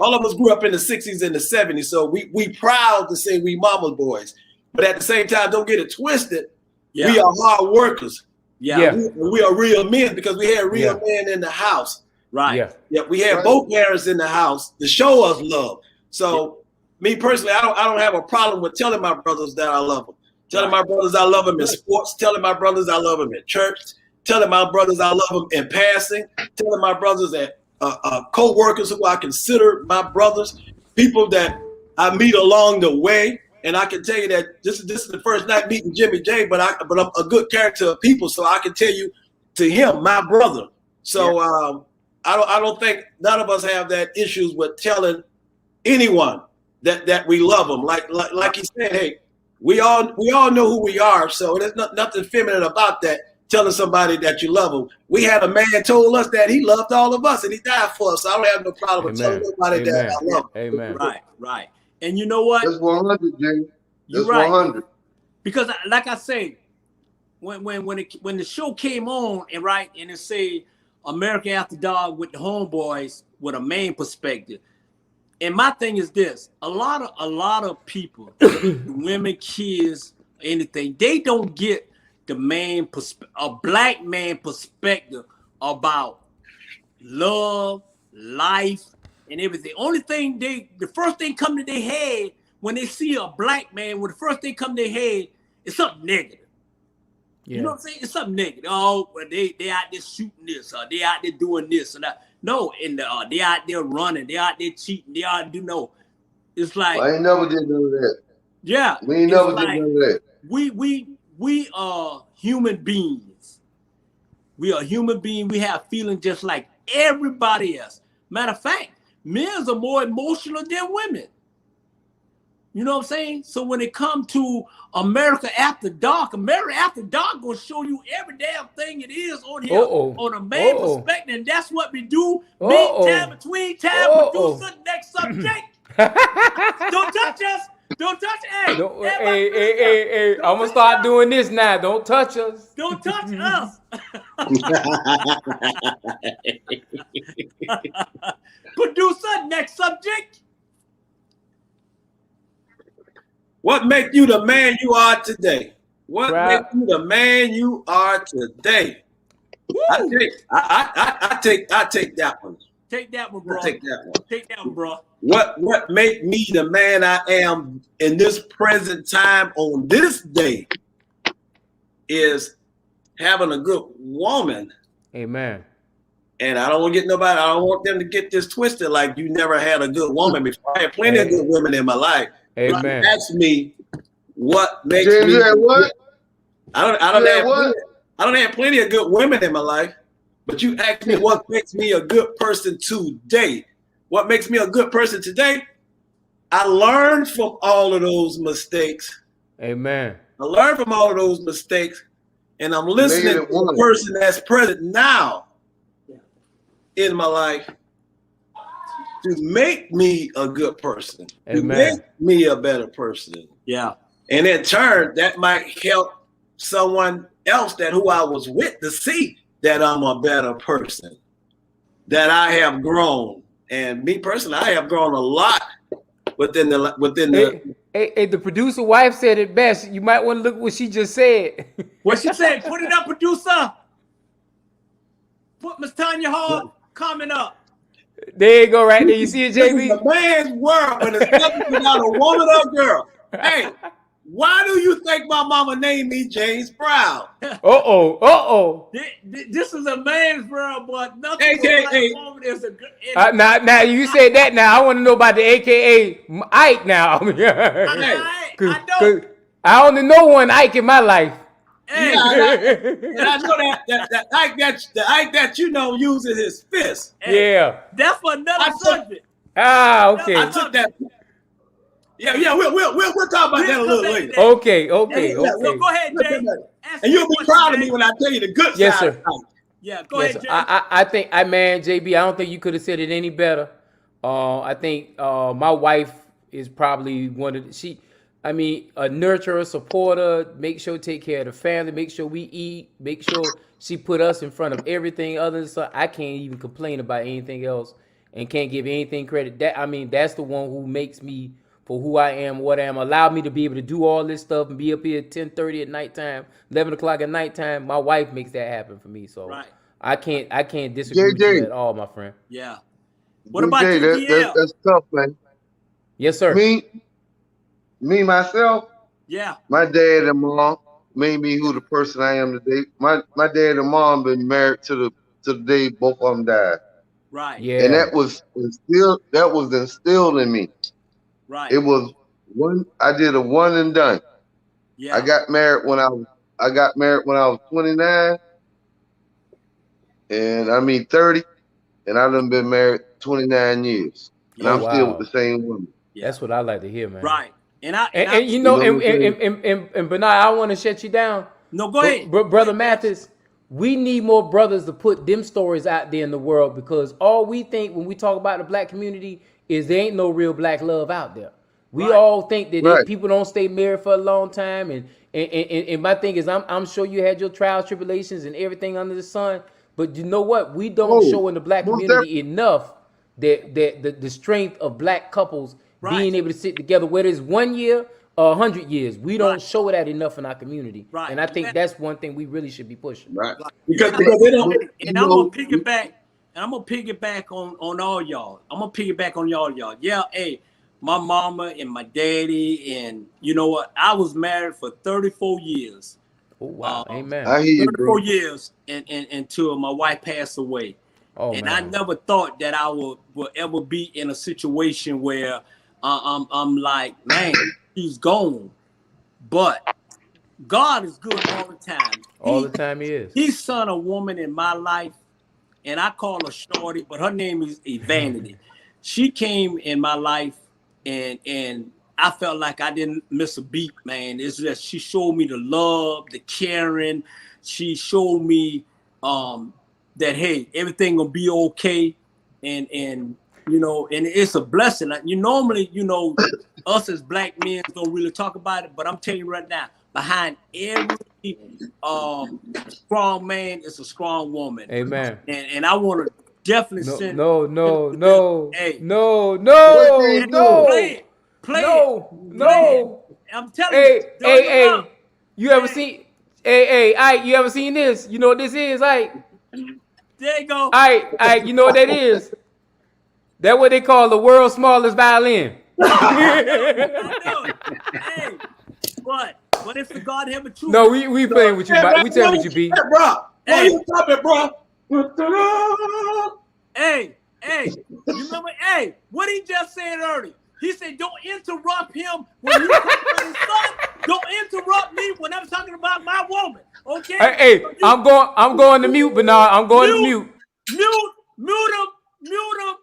All of us grew up in the 60s and the 70s. So we proud to say we mama's boys. But at the same time, don't get it twisted. Yeah. We are hard workers. Yeah. We are real men because we had real men in the house. Right. Yeah. We had both parents in the house to show us love. So me personally, I don't have a problem with telling my brothers that I love them. Telling my brothers I love them in sports. Telling my brothers I love them in church. Telling my brothers I love them in passing. Telling my brothers that co-workers who I consider my brothers, people that I meet along the way. And I can tell you that this is the first night meeting Jimmy J, but I'm a good character of people, so I can tell you to him, my brother. So I don't think none of us have that issues with telling anyone that we love them. Like he said, hey, we all know who we are, so there's nothing feminine about that. Telling somebody that you love them. We had a man told us that he loved all of us and he died for us. So I don't have no problem with telling nobody that I love them. Amen. Right. And you know what? That's 100, James. You're right. 100. Because like I say, when the show came on and it say America After Dark with the homeboys with a main perspective. And my thing is this: a lot of people, women, kids, anything, they don't get the a black man perspective about love, life, and everything. The first thing come to their head when they see a black man, the first thing come to their head is something negative. Yeah. You know what I'm saying? It's something negative. Oh, well, they out there shooting this, or they out there doing this and that. No, and they out there running, they out there cheating, they out there It's like I ain't never did none of that. Yeah, we ain't never did none of that. We are human beings. We are human beings. We have feelings just like everybody else. Matter of fact, men are more emotional than women. You know what I'm saying? So when it comes to America After Dark gonna show you every damn thing it is on here on a main perspective, and that's what we do. Meantime, between time, producer, next subject. Don't touch us. Don't touch. Hey, hey, I'm gonna start doing this now. Don't touch us. Don't touch us. Producer, next subject. What makes you the man you are today? What makes you the man you are today? I take that one. Take that one, bro. Take that one. Take that one, bro. What make me the man I am in this present time on this day is having a good woman. Amen. And I don't want to get nobody. I don't want them to get this twisted. Like you never had a good woman before. I had plenty of good women in my life. Amen. Ask me what makes James, me. What? I don't have plenty of good women in my life. But you ask me what makes me a good person today. What makes me a good person today? I learned from all of those mistakes. Amen. I learned from all of those mistakes, and I'm listening to the person that's present now in my life to make me a good person, to make me a better person. Yeah. And in turn, that might help someone else that who I was with to see that I'm a better person, that I have grown. And me personally, I have grown a lot within the. Hey, the producer wife said it best. You might want to look what she just said. What she said? Put it up, producer. Put Miss Tanya Hall comment up. There you go, right there. You see it, JB? This is a man's world, but it's nothing without a woman or a girl. Hey, why do you think my mama named me James Brown? This is a man's world, but nothing AKA, woman is a good. Now you said that. Now I want to know about the AKA Ike. Now, I only know one Ike in my life. Hey. And I know that Ike that you know uses his fist. Hey, yeah, that's for another subject. Okay. I took that. Yeah, we'll talk about that a little later. Okay. So go ahead, Jay. And you'll be proud of me when I tell you the good side. Yes, sir. Yeah, go ahead, Jay. I think, JB, I don't think you could have said it any better. I think my wife is probably one of a nurturer, supporter, make sure take care of the family, make sure we eat, make sure she put us in front of everything other than so I can't even complain about anything else and can't give anything credit. That's the one who makes me for who I am, what I am, allowed me to be able to do all this stuff and be up here at 10:30 at nighttime, 11 o'clock at nighttime. My wife makes that happen for me. So I can't disagree with you at all, my friend. Yeah. What about you, that's tough, man. Yes, sir. Me myself. Yeah. My dad and mom made me who the person I am today. My dad and mom been married to the day both of them died. Right. Yeah. And that was instilled in me. Right. It was I did a one and done. Yeah. I got married when I was 29. And 30. And I've been married 29 years. And I'm still with the same woman. Yeah. That's what I like to hear, man. Right. And Bernard, I want to shut you down. No, go ahead. Brother Mathis, we need more brothers to put them stories out there in the world, because all we think when we talk about the black community is there ain't no real black love out there. We all think that people don't stay married for a long time, and my thing is I'm sure you had your trials, tribulations, and everything under the sun, but you know what? We don't show in the black community enough that the strength of black couples being able to sit together, whether it's 1 year or 100 years. We don't show that enough in our community, and I think that's one thing we really should be pushing. Right. Because they don't. And I'm gonna piggyback. And I'm gonna piggyback on all y'all. I'm gonna piggyback on y'all. Yeah, hey, my mama and my daddy, and you know what? I was married for 34 years. Oh wow, amen. I hear you, 34 years, and until my wife passed away. Oh, and man. I never thought that I will ever be in a situation where I'm like, man, she's gone. But God is good all the time. All the time he is. He sent a woman in my life, and I call her Shorty, but her name is Evanity. She came in my life, and I felt like I didn't miss a beat, man. It's just she showed me the love, the caring. She showed me that hey, everything gonna be okay, and you know, and it's a blessing. Like, you normally, you know, us as black men don't really talk about it, but I'm telling you right now, behind every strong man is a strong woman. Amen. And I want to definitely send. No. Hey. No. Play it. I'm telling you. Hey. You ever seen? Hey, you ever seen this? You know what this is? Like, there you go. You know what that is? That's what they call the world's smallest violin. Hey, but it's the God heaven truth. No, we playing with you, we tell what you be. Bro, you stop it, bro. Hey, you remember? Hey, what he just said earlier? He said, "Don't interrupt him when you talk about his son. Don't interrupt me when I'm talking about my woman." Okay? Hey, I'm going to mute, Bernard. I'm going to mute. Mute him.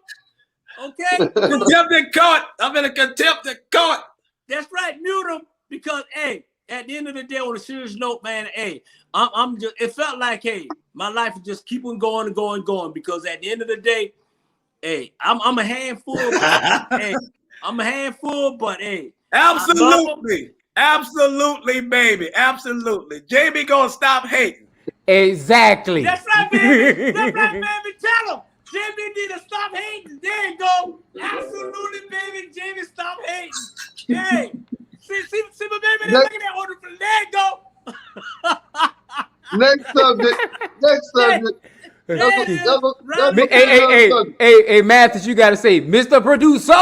Okay? Contempt in court. I'm in a contempt in court. That's right. Mute him because, hey, at the end of the day, on a serious note, man, hey, I'm just. It felt like, hey, my life is just keep on going because at the end of the day, hey, I'm a handful. Hey, I'm a handful, but hey, absolutely, baby, absolutely. Jamie gonna stop hating. Exactly. That's right, baby. Tell him. Jamie need to stop hating. There you go. Absolutely, baby. Jamie, stop hating. Hey, see my baby. Look at that order. There you go. Next subject. Hey, Mathis, you gotta say, Mr. Producer.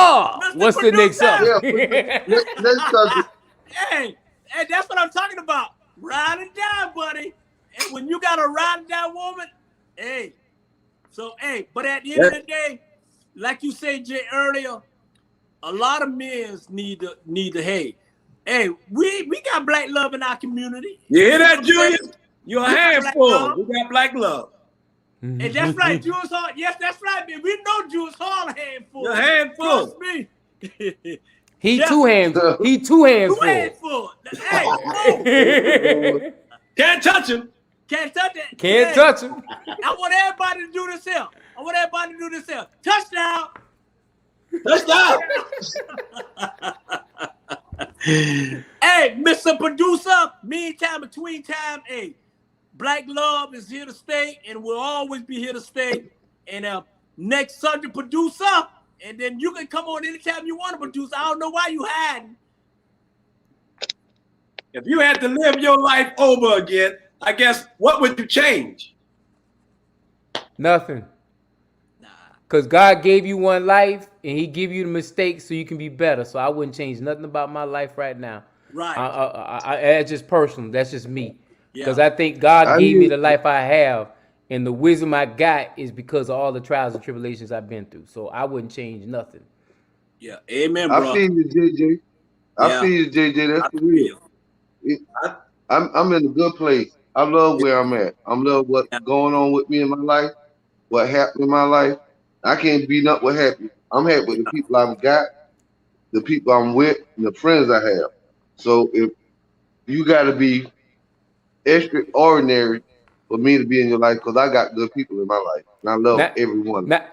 What's the next subject? Next subject. Hey, that's what I'm talking about. Ride and die, buddy. And when you got a ride and die woman, hey. So, hey, but at the end of the day, like you said, Jay, earlier, a lot of men need to hey, we got black love in our community. You hear that, Julius? You're a handful. We got black love. And that's right, Julius Hall. Yes, that's right, man. We know Julius Hall a handful. You're a handful. Trust me. He two hands. He two hands full. Hey, can't touch him. Can't touch it. Can't touch him. I want everybody to do this here. Touchdown. Hey, Mr. Producer, meantime, between time, hey, black love is here to stay and will always be here to stay. And next subject, producer, and then you can come on anytime you want to produce. I don't know why you hiding. If you had to live your life over again, I guess, what would you change? Nothing. Because God gave you one life and he give you the mistakes so you can be better. So I wouldn't change nothing about my life right now. Right. That's just personal. That's just me. Because I think God gave me the life I have. And the wisdom I got is because of all the trials and tribulations I've been through. So I wouldn't change nothing. Yeah. Amen, bro. I feel you, JJ. I feel you, JJ. That's the real. I'm in a good place. I love where I'm at. I love what's going on with me in my life, what happened in my life. I can't beat up what happened. I'm happy with the people I've got, the people I'm with, and the friends I have. So if you got to be extraordinary for me to be in your life, because I got good people in my life, and I love everyone. Now,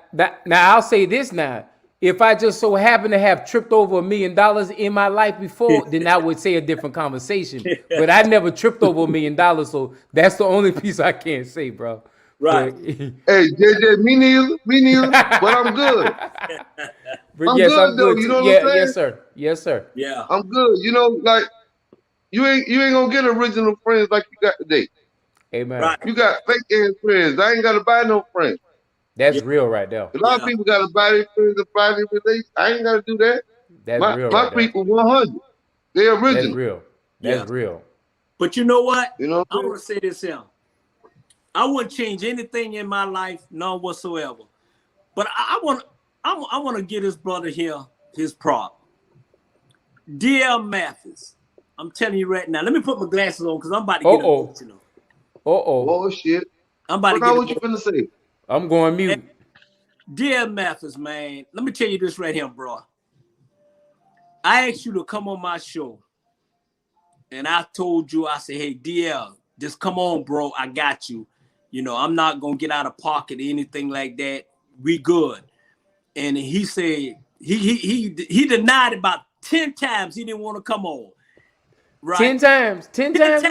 I'll say this now. If I just so happen to have tripped over $1 million in my life before, then I would say a different conversation. But I never tripped over $1 million, so that's the only piece I can't say, bro. Right. Hey, JJ, me neither, but I'm good. I'm good though. You know what I'm saying? Yes, sir. Yeah. I'm good. You know, like you ain't gonna get original friends like you got today. Amen. Right. You got fake ass friends. I ain't gotta buy no friends. That's real right there. A lot of people gotta buy their friends and buy their relations. I ain't gotta do that. That's real. My people 100. They're original. That's real. That's real. But you know what? You know, I want to say this here. I wouldn't change anything in my life, none whatsoever. But I want to give this brother here his prop. DL Mathis. I'm telling you right now. Let me put my glasses on because I'm about to get emotional. Oh shit. I'm about to Bernard, get what you finna say? I'm going mute. Dear Mathis, man, let me tell you this right here, bro. I asked you to come on my show, and I told you, I said, hey, DL, just come on, bro. I got you. You know, I'm not gonna get out of pocket or anything like that. We good. And he said he denied about 10 times he didn't want to come on. Right? 10 times. 10 times.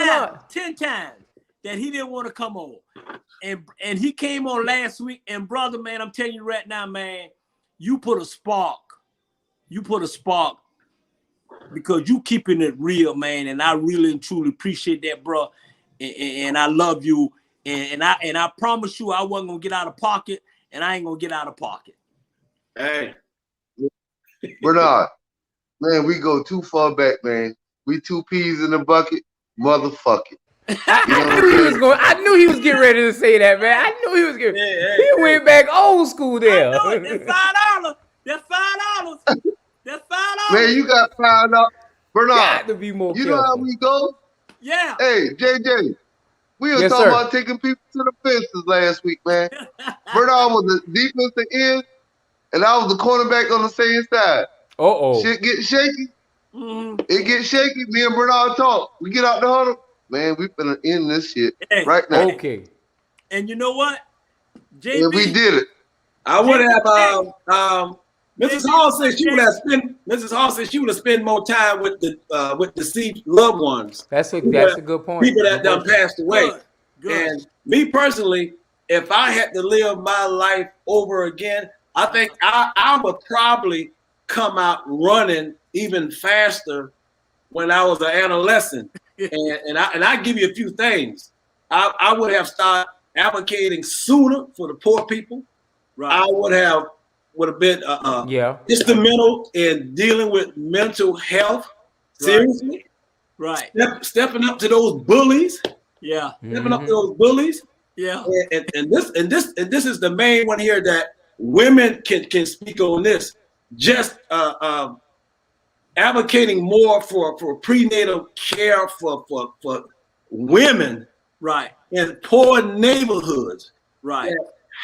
10 times that he didn't want to come on. And he came on last week. And brother, man, I'm telling you right now, man, you put a spark. You put a spark because you keeping it real, man. And I really and truly appreciate that, bro. And I love you. And I promise you I wasn't gonna get out of pocket, and I ain't gonna get out of pocket. Hey. Bernard, man, we go too far back, man. We 2 peas in the bucket, motherfuck it. I knew he was getting ready to say that, man. I knew he was getting. He went back old school there. That's $5. That's $5. That's $5. Man, you got $5. Bernard, got to be more you careful. know how we go? Yeah. Hey, JJ, we were talking about taking people to the fences last week, man. Bernard was the defensive end, and I was the cornerback on the same side. Shit get shaky. Mm-hmm. It gets shaky. Me and Bernard talk. We get out the huddle. Man, we finna end this shit right now. Okay. And you know what? JB, yeah, we did it. I would have Mrs. Hall said she would have spent more time with the deceased loved ones. That's a good point. People that done passed away. Good. And me personally, if I had to live my life over again, I think I would probably come out running even faster when I was an adolescent. and I give you a few things. I would have started advocating sooner for the poor people. Right. I would have been instrumental in dealing with mental health seriously. Right. Stepping up to those bullies. Yeah. Stepping up to those bullies. Yeah. And this is the main one here that women can speak on this. Just advocating more for prenatal care for women, right, in poor neighborhoods, right,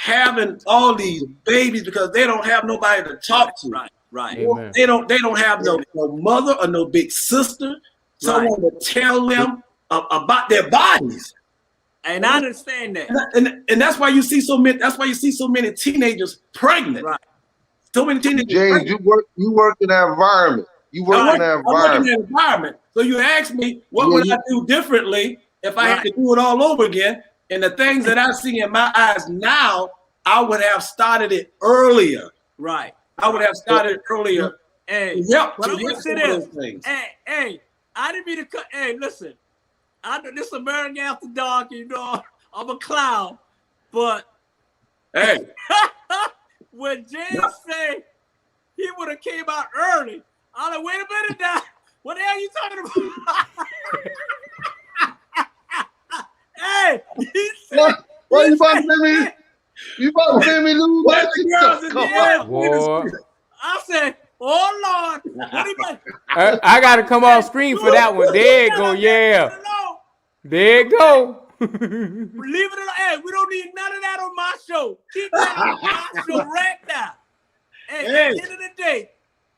having all these babies because they don't have nobody to talk to, right. Amen. They don't have no mother or no big sister, someone to tell them about their bodies. And I understand that, and that's why you see so many. That's why you see so many teenagers pregnant. Right. So many teenagers. James, pregnant. you work in that environment. You work in that environment. I work in that environment. So you ask me, what would I do differently if I had to do it all over again? And the things that I see in my eyes now, I would have started it earlier. Right. I would have started earlier. Hey, yep. But I'm gonna say this. Hey, I didn't mean to cut. Hey, listen. I know this American After Dark, you know, I'm a clown, but hey, when James said he would have came out early, I'm like, wait a minute now, what the hell are you talking about? Hey, he said, what you about to say me? You about to say me lose my shit? I said, oh Lord, what about? I gotta come off screen for that one. There you go, yeah. There you go. Leave it alone. Hey, we don't need none of that on my show. Keep that on my show right now. Hey, at the end of the day,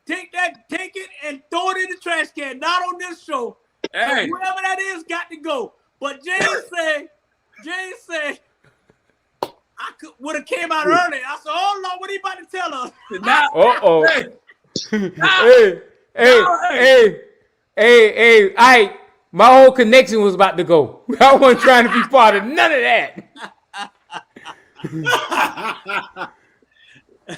take it and throw it in the trash can. Not on this show. Hey. Whoever that is got to go. But James said, I would have came out early. I said, oh Lord, what are you about to tell us? Hey, my whole connection was about to go. I wasn't trying to be part of none of that.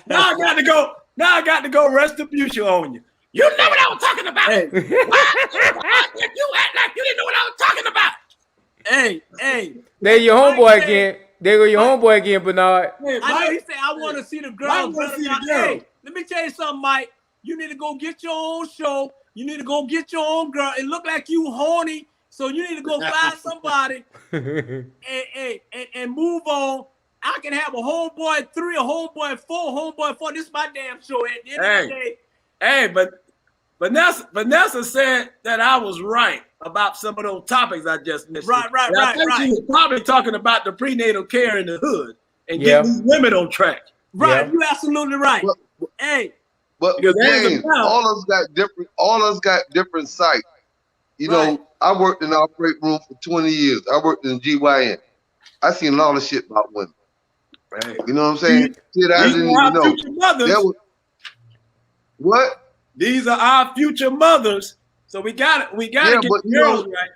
Now I got to go retribution on you. You know what I was talking about. Hey. You act like you didn't know what I was talking about. Hey. There your homeboy again. There go your homeboy again, Bernard. Hey, I know he said, I want to see the girls. Hey, let me tell you something, Mike. You need to go get your own show. You need to go get your own girl. It look like you horny, so you need to go find somebody and move on. I can have a homeboy 3, a homeboy 4, homeboy 4. This is my damn show. At the end of the day. Hey, but Vanessa said that I was right about some of those topics I just mentioned. Right. I think she was probably talking about the prenatal care in the hood and Yeah. getting these women on track. Right, Yeah. you absolutely right. Well, Hey, But Because there's a James, balance. all of us got different sites. You Right. know, I worked in the operating room for 20 years. I worked in GYN. I seen a lot of shit about women. Right. You know what I'm saying? Shit I These didn't are our even know. future mothers. There was, what? These are our future mothers. So we got to Yeah, get but the you girls know- right.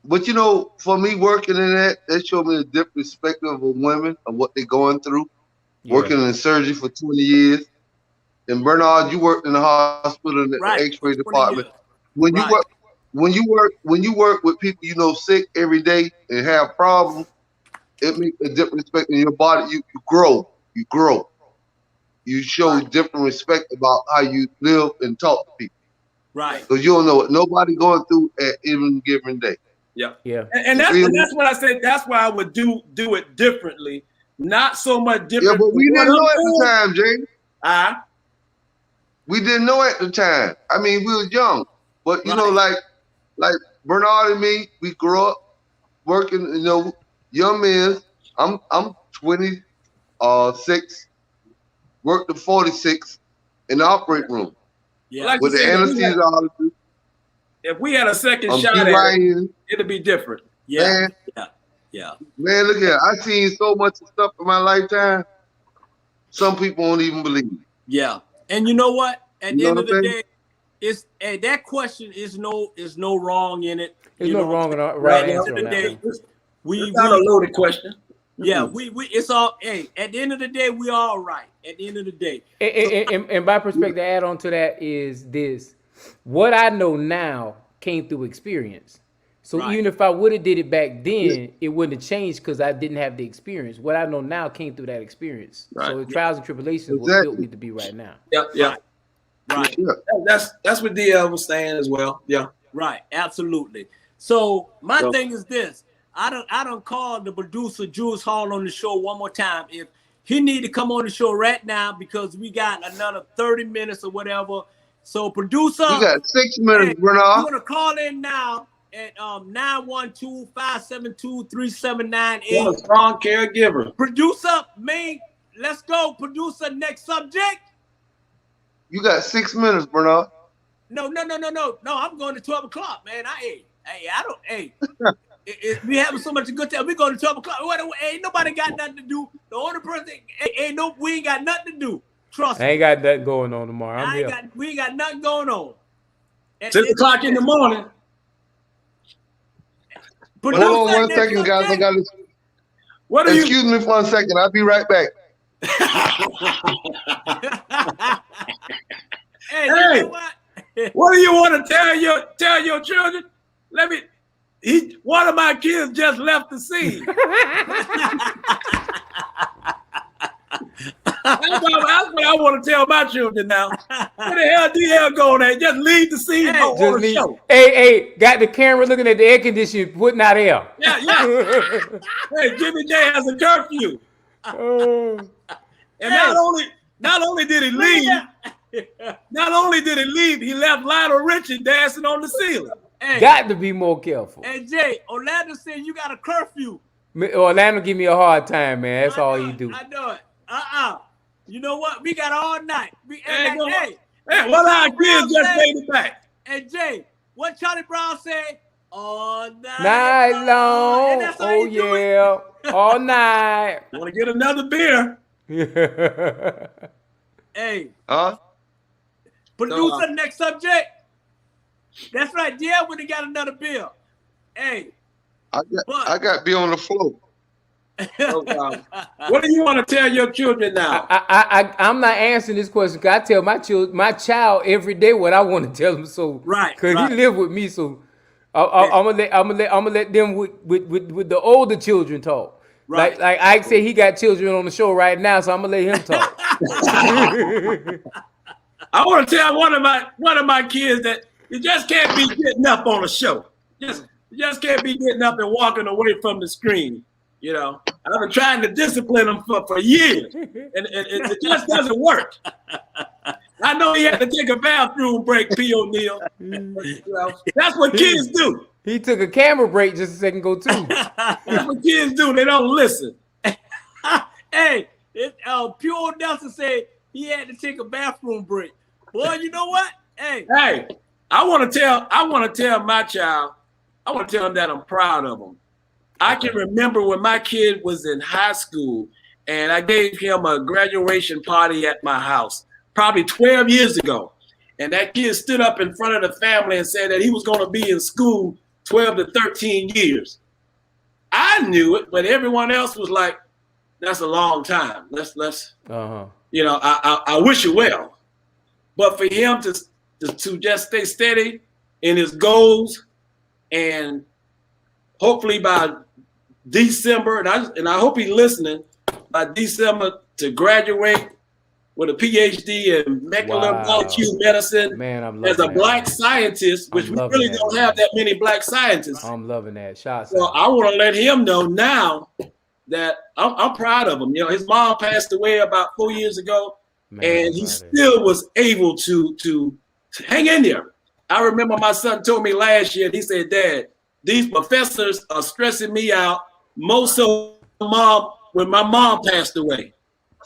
But you know, for me working in that showed me a different perspective of women of what they're going through. Yeah. Working in surgery for 20 years. And Bernard, you worked in the hospital in the right. X-ray 20 department. years. When you Right. work, when you work with people you know sick every day and have problems, it makes a different respect in your body. You grow. You grow. You show Right. different respect about how you live and talk to people. Right. Because you don't know what nobody going through at any given day. Yeah. And that's what I said. That's why I would do it differently. Not so much Yeah, different. but we than didn't what know at I'm the doing. time, Jay. We didn't know at the time. I mean, we was young. But you know, like Bernard and me, we grew up working, you know, young men. I'm 26, worked to 46 in the operating room Yeah. Like with you the said, anesthesiologist. if we had a second I'm shot at it, GYN. it'd be different. Yeah. Man, Yeah. man, look here. I seen so much stuff in my lifetime. Some people won't even believe. Yeah. And you know what? At the You know end of what I'm the saying? day, it's that question is no wrong in it. There's You no know what I'm wrong saying? and right At the answer end on of the that day, one. we It's not a loaded question. yeah, it's all hey, at the end of the day, we all right. At the end of the day. And my perspective to add on to that is this: what I know now came through experience. So Right. even if I would have did it back then, it wouldn't have changed because I didn't have the experience. What I know now came through that experience. Right. So the trials and tribulations what Exactly. built me to be right now. Yeah. Right. Yeah. That's what DL was saying as well. Yeah. Right, absolutely. So my So- thing is this: I don't call the producer Jules Hall on the show one more time. If he need to come on the show right now because we got another 30 minutes or whatever. So producer, You got 6 minutes, you Bernard. want to call in now at 912-572-3798. What a strong caregiver. Producer, let's go. Producer, next subject. You got 6 minutes, Bernard. No. I'm going to 12 o'clock, man. We having so much good time. We going to 12 o'clock. Ain't nobody got nothing to do. The only person, we ain't got nothing to do. Trust I me. ain't got that going on tomorrow. I'm here. We ain't got nothing going on. 6 o'clock in the morning. Producer, Hold on one next second, guys. I subject. got to. What are you? Excuse me for 1 second. I'll be right back. Hey, Hey. you know what? What do you want to tell your children? One of my kids just left the scene. That's what I want to tell my children now. Where the hell DL going at? Just leave the scene. Hey, on Just the leave. show. Hey, got the camera looking at the air conditioner, putting out air. Yeah. Hey, Jimmy J has a curfew. Oh. And not only did he leave, he left Lionel Richie dancing on the ceiling. Hey, Got to be more careful. hey, Jay, Orlando said you got a curfew. Orlando give me a hard time, man. That's I all know he it. do. I know it. You know what? We got all night. Hey, well, our kids just made it back. Hey, Jay, what Charlie Brown said? All night, Night long. And that's how Oh you do it. yeah. All night. Want to get another beer? Hey, Huh? producer, next subject. That's right. Yeah, when he got another bill. Hey, I got to be on the floor. What do you want to tell your children now? I'm not answering this question because I tell my child every day what I want to tell him. So Right, because right. he live with me, so I'm gonna let them with the older children talk. Right. Like Ike said, he got children on the show right now, so I'm gonna let him talk. I want to tell one of my kids that you just can't be getting up on a show. You just can't be getting up and walking away from the screen. You know, I've been trying to discipline them for years, and it just doesn't work. I know he had to take a bathroom break, P. O'Neal. That's what kids do. He took a camera break just a second ago too. That's what kids do. They don't listen. Hey, Pure Nelson said he had to take a bathroom break. Boy, you know what? Hey, I want to tell my child, I want to tell him that I'm proud of him. I can remember when my kid was in high school and I gave him a graduation party at my house, probably 12 years ago. And that kid stood up in front of the family and said that he was going to be in school 12 to 13 years. I knew it, but everyone else was like, that's a long time. Let's you know, I wish you well. But for him to just stay steady in his goals, and hopefully by December, and I hope he's listening, by December to graduate with a PhD in molecular molecule medicine. Man, I'm as loving a black scientist, which we really don't have that many black scientists. I'm loving that. Shots. So I want to let him know now that I'm proud of him. You know, his mom passed away about 4 years ago, and he still was able to hang in there. I remember my son told me last year, he said, Dad, these professors are stressing me out more so when my mom passed away.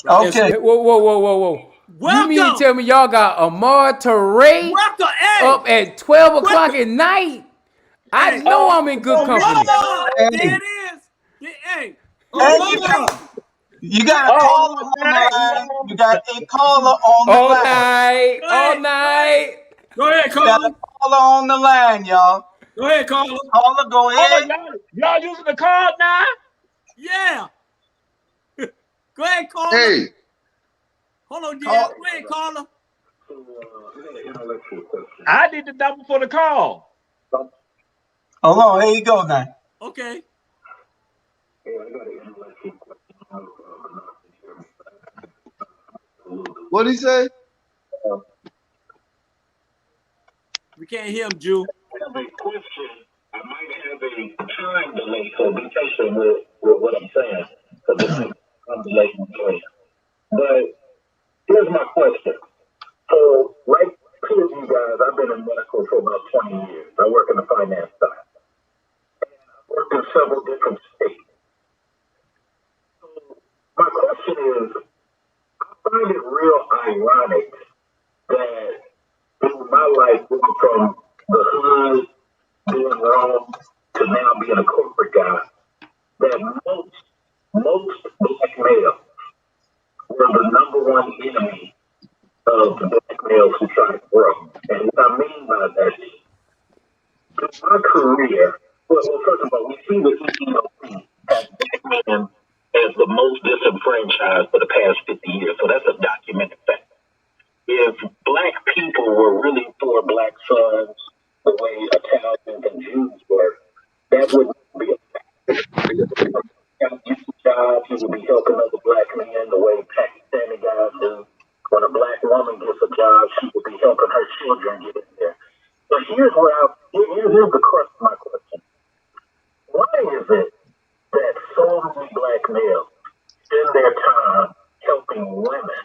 Okay. Whoa. welcome. You mean to tell me y'all got Amar Teray Welcome. Hey, up at 12 o'clock at night? I know I'm in good company. there it is. Hey, You got a caller on the line. You got a caller on the line. All night. Go ahead, You got a caller. caller on the line, y'all. Go ahead, caller. Caller, go ahead. Y'all using the card now? yeah. Go ahead, caller. Hey, Hold on, dear. Go ahead, caller. I need the number for the call. Hold on, here you go now. Okay. what'd he say? We can't hear him, Jew. I have a question. I might have a time delay, so be patient with what I'm saying, because it's time delay in the But here's my question. So, like two of you guys, I've been in medical for about 20 years. I work in the finance side. And I've worked in several different states. So, my question is, I find it real ironic that in my life, going from the hood, being wrong, to now being a corporate guy, that most black males were the number one enemy of the black males who try to grow. And what I mean by that is, in my career, well, first of all, we see the EEOC as black men as the most disenfranchised for the past 50 years. So that's a documented fact. If black people were really for black sons the way Italians and Jews were, that wouldn't be a fact. Jobs, you would be helping other black men the way Pakistani guys do. When a black woman gets a job, she would be helping her children get in there. But here's the crux of my question. Why is it that so many black males spend their time helping women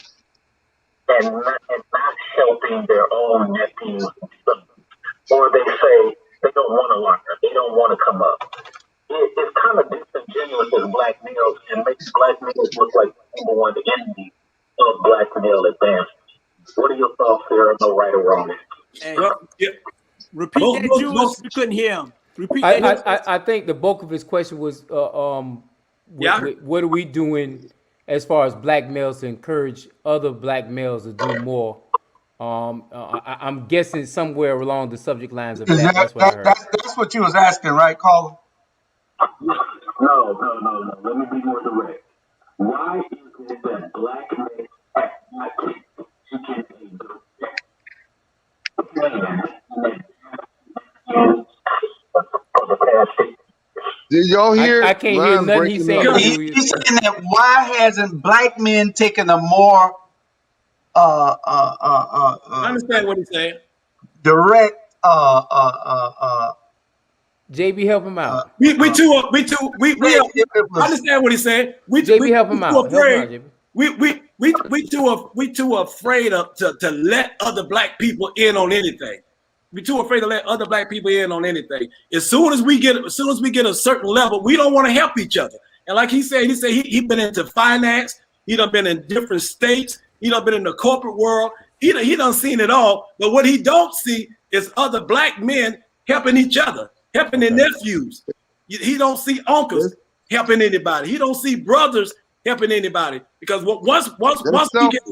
and not helping their own nephews and sons? Or they say they don't want to learn, they don't want to come up. It's kind of disingenuous as black males and makes black males look like the number one enemy of black male advancement. What are your thoughts there? No right or wrong. Hey, Yeah. repeat that, Jew. We couldn't hear him. Repeat that. I think the bulk of his question was, Yeah. what are we doing as far as black males to encourage other black males to do more? I'm guessing somewhere along the subject lines of that. That's what I heard. That's what you was asking, right, caller? No. Let me be more direct. Why is it that black men act like you can be for the past 8 years? Did y'all hear? I can't hear Line nothing he's breaking saying. up. He's saying that why hasn't black men taken a more I understand what he's saying. direct JB, help him out. We understand what he's saying. JB, help him out. Too afraid. JB. we too afraid to let other black people in on anything. We too afraid to let other black people in on anything. As soon as we get a certain level, we don't want to help each other. And like he said he been into finance. He done been in different states. He done been in the corporate world. He done seen it all. But what he don't see is other black men helping each other, helping their nephews. He don't see uncles helping anybody. He don't see brothers helping anybody. Because once we get,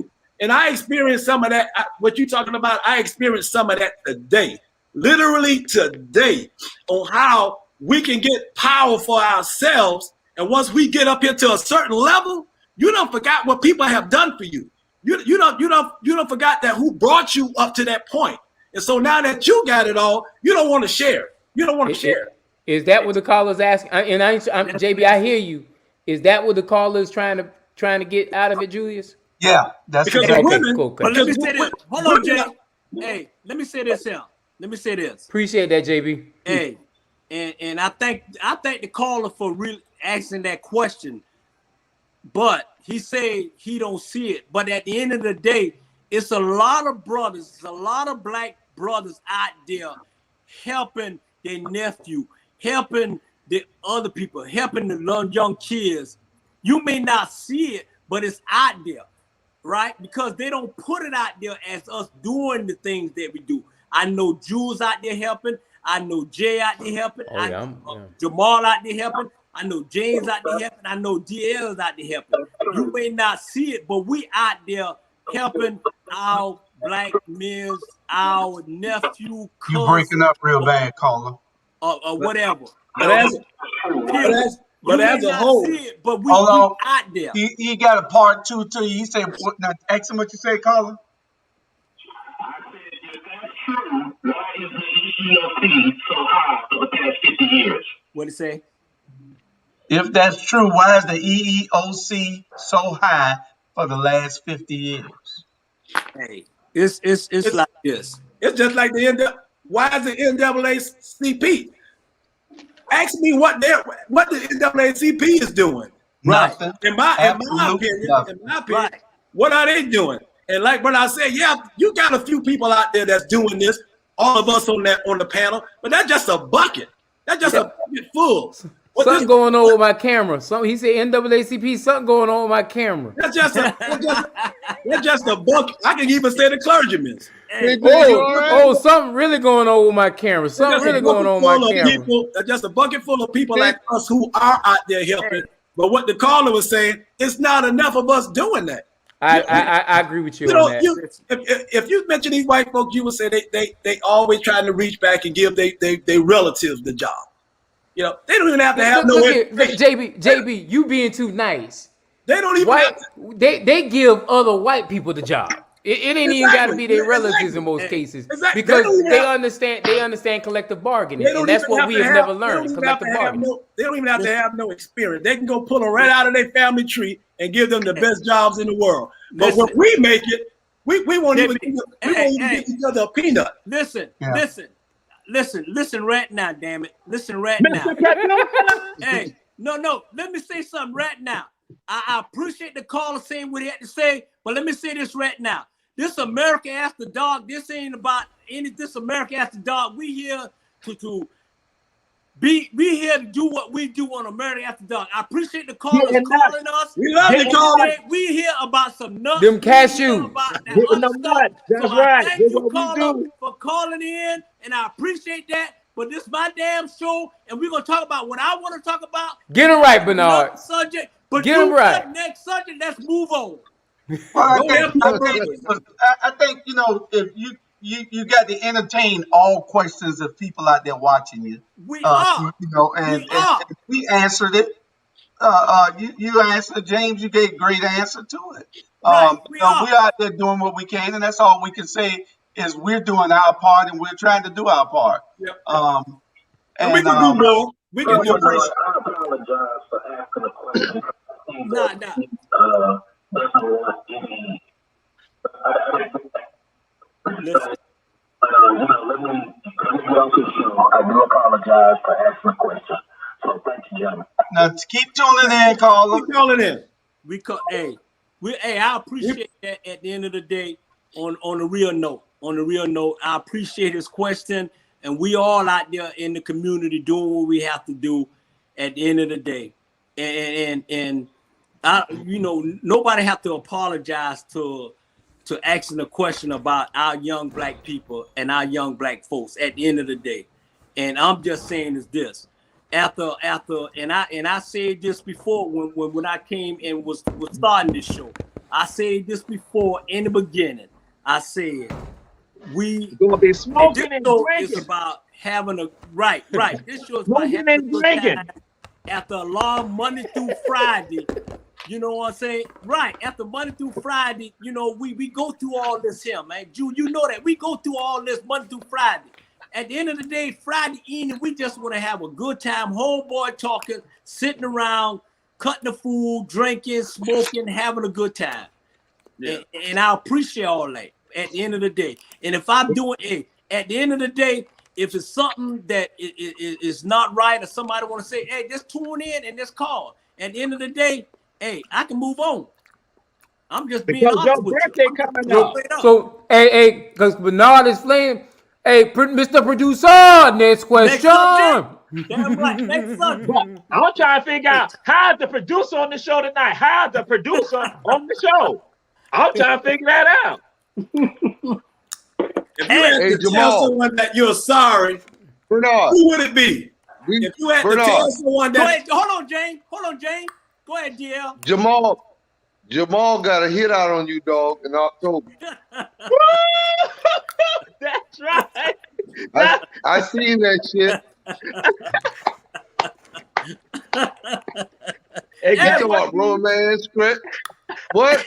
and I experienced some of that, what you talking about, I experienced some of that today. Literally today, on how we can get power for ourselves. And once we get up here to a certain level, you don't forgot what people have done for you. You don't forgot that who brought you up to that point. And so now that you got it all, you don't want to share. You don't want to share. Is that what the caller's asking? And I'm JB, I hear you. Is that what the caller is trying to get out of it, Julius? Yeah, that's because exactly. women. Cool. But let me say this. Hold on, Jay. Hey, let me say this here. Let me say this. Appreciate that, JB. Hey, and I thank the caller for really asking that question. But he said he don't see it. But at the end of the day, it's a lot of brothers, it's a lot of black brothers out there helping their nephew, helping the other people, helping the young kids. You may not see it, but it's out there, right? Because they don't put it out there as us doing the things that we do. I know Jules out there helping. I know Jay out there helping. Jamal out there helping. I know James out there helping. I know DL is out there helping. You may not see it, but we out there helping our black men, our nephew, cousin, You breaking up real bad, caller. or whatever. But as a whole, but we Hold on. out there. He got a part two to you. He said, now, ask him what you say, caller. I said, if that's true, why is the EEOC so high for the past 50 years? What did it say? If that's true, why is the EEOC so high for the last 50 years? Hey, it's like this. it's just like why is the NAACP? Ask me what the NAACP is doing. Nothing. In my Absolutely nothing. Right. what are they doing? And like what I said, yeah, you got a few people out there that's doing this. All of us on the panel, but that's just a bucket. That's just a bucket full. Something going on with my camera. He said NAACP. Something going on with my camera. That's just a bucket. I can even say the clergymen. Hey, Something really going on with my camera. Something really going on with my camera. That's just a bucket full of people like us who are out there helping. But what the caller was saying, it's not enough of us doing that. I agree with you on that. If you mention these white folks, you would say they always trying to reach back and give they relatives the job. You know, they don't even have to have no information. JB, you being too nice. They don't even they give other white people the job. It ain't even got to be their relatives in most cases because they understand collective bargaining, and that's what we have never learned. Collective bargaining. They don't even have to have no experience. They can go pull them right out of their family tree and give them the best jobs in the world. But when we make it, we won't even give each other a peanut. Listen right now, damn it. Listen right now. Hey, no. Let me say something right now. I appreciate the caller saying what he had to say, but let me say this right now. This America After Dark, this ain't about this America After Dark. We here we here to do what we do on America After Dark. I appreciate the callers calling us. We love the callers. We hear about some nuts. Them cashews. That's right. Thank you, caller, for calling in, and I appreciate that. But this is my damn show, and we're gonna talk about what I want to talk about. Get it right, Bernard. Subject, but get it right. Next subject. Let's move on. Well, I think you know, if you got to entertain all questions of people out there watching you. We are. You know, and we answered it. You answered, James. You gave a great answer to it. Right, we out there doing what we can, and that's all we can say is we're doing our part, and we're trying to do our part. Yep. And we can do more. We can do more. I apologize for asking a question. Nah. Doesn't want any. Listen. Let me get off this show. I do apologize for asking a question. So thank you, gentlemen. Now keep tuning in, caller. Keep calling in. Hey, I appreciate that at the end of the day. On a real note, I appreciate his question, and we all out there in the community doing what we have to do at the end of the day. And I, nobody have to apologize to asking a question about our young black people and our young black folks at the end of the day. And I'm just saying is this. After and I said this before when I came and was starting this show. I said this before in the beginning. I said we gonna be smoking and drinking. It's about having a right. This show is about Smoking having a and good drinking. time after a long Monday through Friday. You know what I'm saying? Right. After Monday through Friday, we go through all this here, man. Jew, you know that we go through all this Monday through Friday. At the end of the day, Friday evening, we just want to have a good time, homeboy talking, sitting around, cutting the food, drinking, smoking, having a good time. Yeah. And I appreciate all that at the end of the day. And if I'm doing it, at the end of the day, if it's something that is not right or somebody want to say, hey, just tune in and just call. At the end of the day, hey, I can move on. I'm just being Because honest your with birthday you. coming up. So, hey, because Bernard is playing. Hey, Mr. Producer, next question. Damn right, next subject. I'm trying to figure out how's the producer on the show tonight. How's the producer on the show? I'm trying to figure that out. If you had to tell someone that you're sorry, Bernard, who would it be? If you had to tell someone that... Go ahead, hold on, Jane. Go ahead, DL. Jamal got a hit out on you, dog, in October. That's right. I seen that shit. You talking about romance, Chris? What?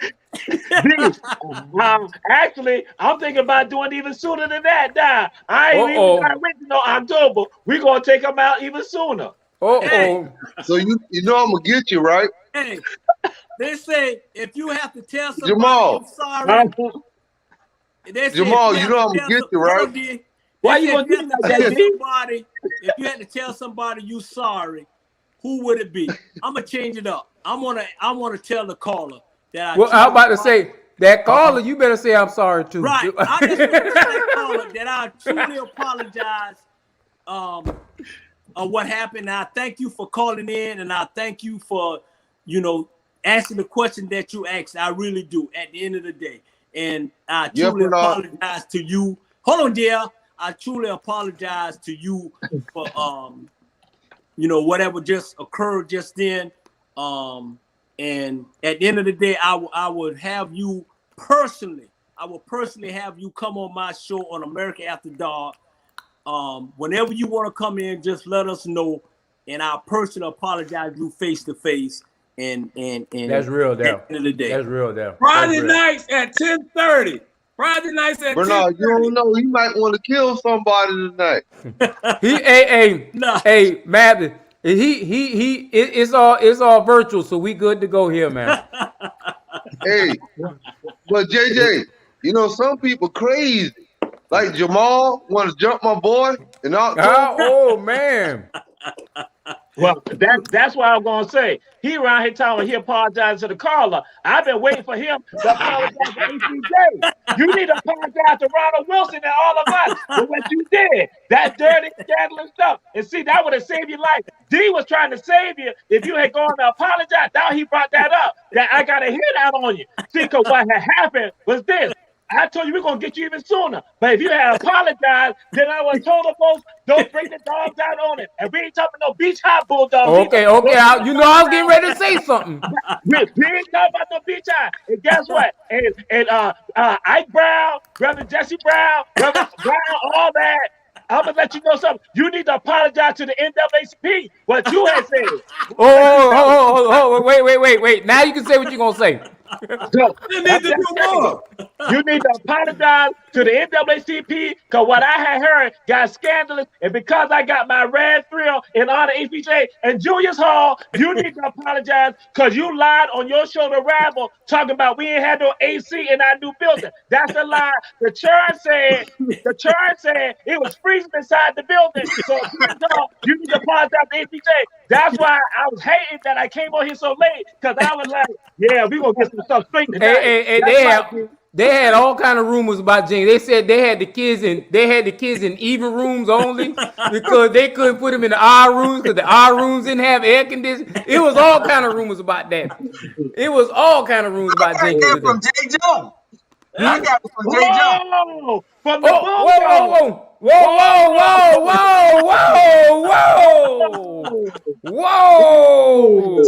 Actually, I'm thinking about doing even sooner than that. Now, I ain't even got written on October. We're gonna take them out even sooner. Hey. So you know I'm gonna get you, right? Hey, they say if you have to tell somebody Jamal. I'm sorry. Jamal, you know I'm gonna get you, right? Why you gonna do that? If you had to tell somebody you sorry, who would it be? I'm gonna change it up. I wanna tell the caller that I'm about to say that caller. You better say I'm sorry too. Right. I just want to tell the caller that I truly apologize. Of what happened. I thank you for calling in, and I thank you for answering the question that you asked. I really do. At the end of the day, and I truly apologize to you. Hold on, dear. I truly apologize to you for whatever just occurred just then. And at the end of the day, I would have you personally. I will personally have you come on my show on America After Dark. Whenever you want to come in, just let us know, and I'll personally apologize to you face to face. And that's real, though. At the end of the day, that's real, though. Friday nights at 10:30. Friday nights at Bernard, you don't know. He might want to kill somebody tonight. Hey, Matt. It's all virtual, so we good to go here, man. Hey, but JJ, some people crazy. Like Jamal want to jump my boy in October. Oh man. Well, that's what I'm gonna say. He around here telling he apologized to the caller. I've been waiting for him to apologize to ACJ. You need to apologize to Ronald Wilson and all of us for what you did. That dirty, scandalous stuff. And see, that would have saved your life. D was trying to save you if you had gone to apologize. Now he brought that up. That I got a hit out on you. See, because what had happened was this. I told you we're going to get you even sooner. But if you had apologized, then I would have told the folks, don't bring the dogs out on it. And we ain't talking no beach hot bulldogs. Okay. I was getting ready to say something. We ain't talking about no beach hot. And guess what? And Ike Brown, Reverend Jesse Brown, Reverend Brown, all that. I'm going to let you know something. You need to apologize to the NAACP, what you had said. Wait. Now you can say what you're going to say. So, you need to do more. You need to apologize to the NAACP because what I had heard got scandalous, and because I got my red thrill in honor of APJ and Julius Hall, you need to apologize because you lied on your show to Rabble talking about we ain't had no AC in our new building. That's a lie. The church said it was freezing inside the building. So you need to apologize to APJ. That's why I was hating that I came on here so late because I was like, Yeah, we gonna get some stuff straight tonight. And they had all kind of rumors about Jinx. They said they had the kids in even rooms only because they couldn't put them in the R rooms because the R rooms didn't have air conditioning. It was all kind of rumors about that. It was all kind of rumors about I Jinx. got that from Jay Jones. I got it from Jay Jones. Whoa, from the whoa.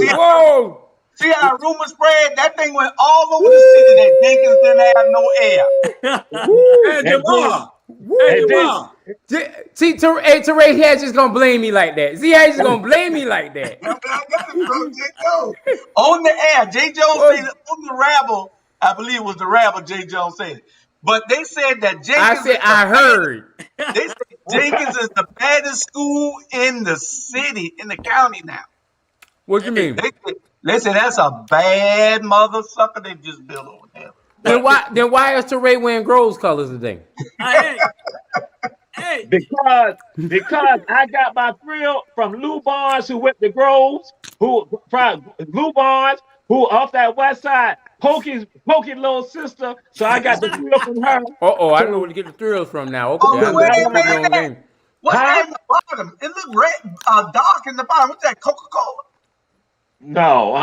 See how rumor spread? That thing went all over the city that Jenkins didn't have no air. Hey, Jamal. Hey, Jamal. See, Teray Hatch is gonna blame me like that. See how he's gonna blame me like that. I got it from Jay Jones. On the air, Jay Jones said it on the Rabble. I believe it was the Rabble. Jay Jones said it, but they said that Jenkins. I heard. They said Jenkins is the baddest school in the city, in the county now. What you mean? They said that's a bad mother sucker they just built over there. Then why is Teray wearing Groves colors today? Hey. Because I got my thrill from Lou Barnes, who went to Groves, who off that west side, Pokey's little sister. So I got the thrill from her. I don't know where to get the thrills from now. Okay, What's that in the bottom? It looked red, dark in the bottom. What's that? Coca-Cola? No,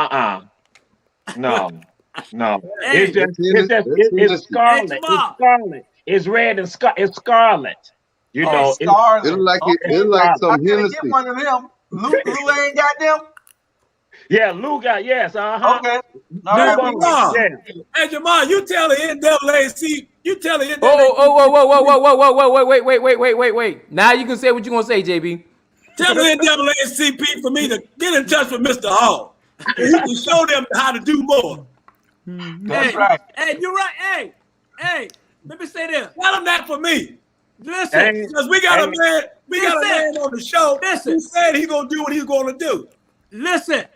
no. Hey, It's scarlet. It's scarlet. It's red and it's scarlet. You know, scarlet. It look like some Hennessy. Get one of them. Lou ain't got them. Yeah, Lou got Okay. Hey, Jamal, you tell the NAACP. You tell the NAACP. Wait. Now you can say what you gonna say, JB. Tell the NAACP for me to get in touch with Mr. Hall. He can show them how to do more. That's right. Hey, you're right. Hey, let me say this. Tell them that for me. Listen, because we got a man on the show who said he's gonna do what he's gonna do. Listen.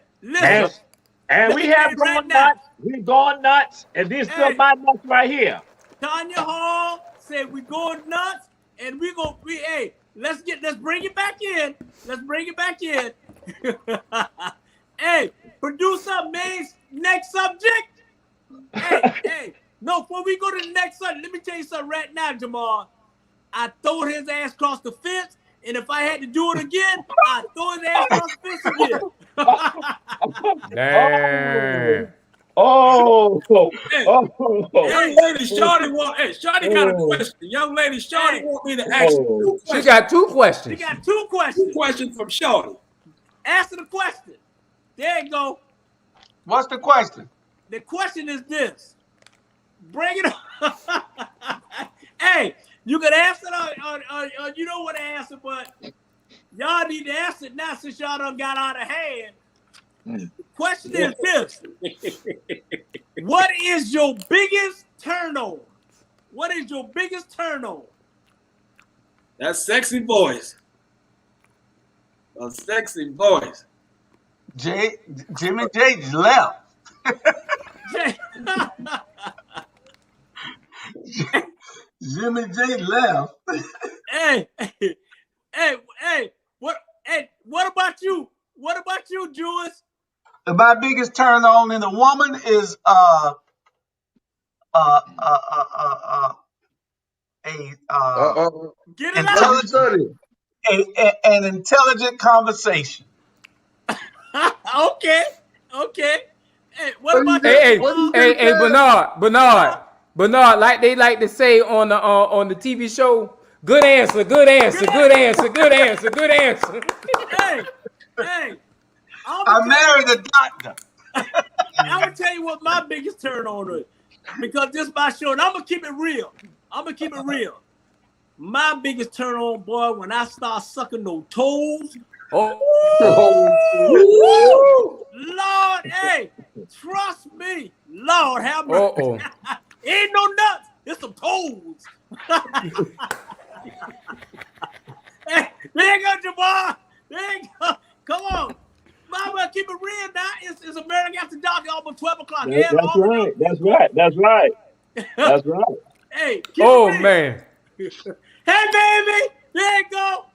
And we have gone nuts. We've gone nuts, and these still my nuts right here. Tanya Hall said we going nuts, and let's bring it back in. Let's bring it back in. Hey, producer, next subject. Hey, no, before we go to the next subject, let me tell you something right now, Jamal. I throw his ass across the fence, and if I had to do it again, I'd throw his ass across the fence again. Damn. Young lady Shorty got a question. Young lady Shorty want me to ask you 2 questions. She got 2 questions. She got 2 questions. 2 questions from Shorty. Answer the question. There you go. What's the question? The question is this. Bring it on. Hey, you can answer it or you don't want to answer, but y'all need to answer it now since y'all done got out of hand. The question is this. What is your biggest turn on? What is your biggest turn on? That sexy voice. A sexy voice. Jimmy J left. Jimmy J left. Hey, what about you? What about you, Jules? My biggest turn on in a woman is get it an intelligent conversation. Okay. Hey, what about Hey, Bernard, like they like to say on the TV show, good answer. Hey, I married a doctor. I'm gonna tell you what my biggest turn on is, because this is my show, and I'm gonna keep it real. My biggest turn on, boy, when I start sucking those toes. Lord, hey, trust me, Lord, have mercy. Ain't no nuts, it's some toes. Hey, there you go, Jamal. There you go. Come on. Mama, keep it real now. It's America After Dark, almost 12 o'clock. That's right. Hey, keep it real. Man. Hey, baby. There you go.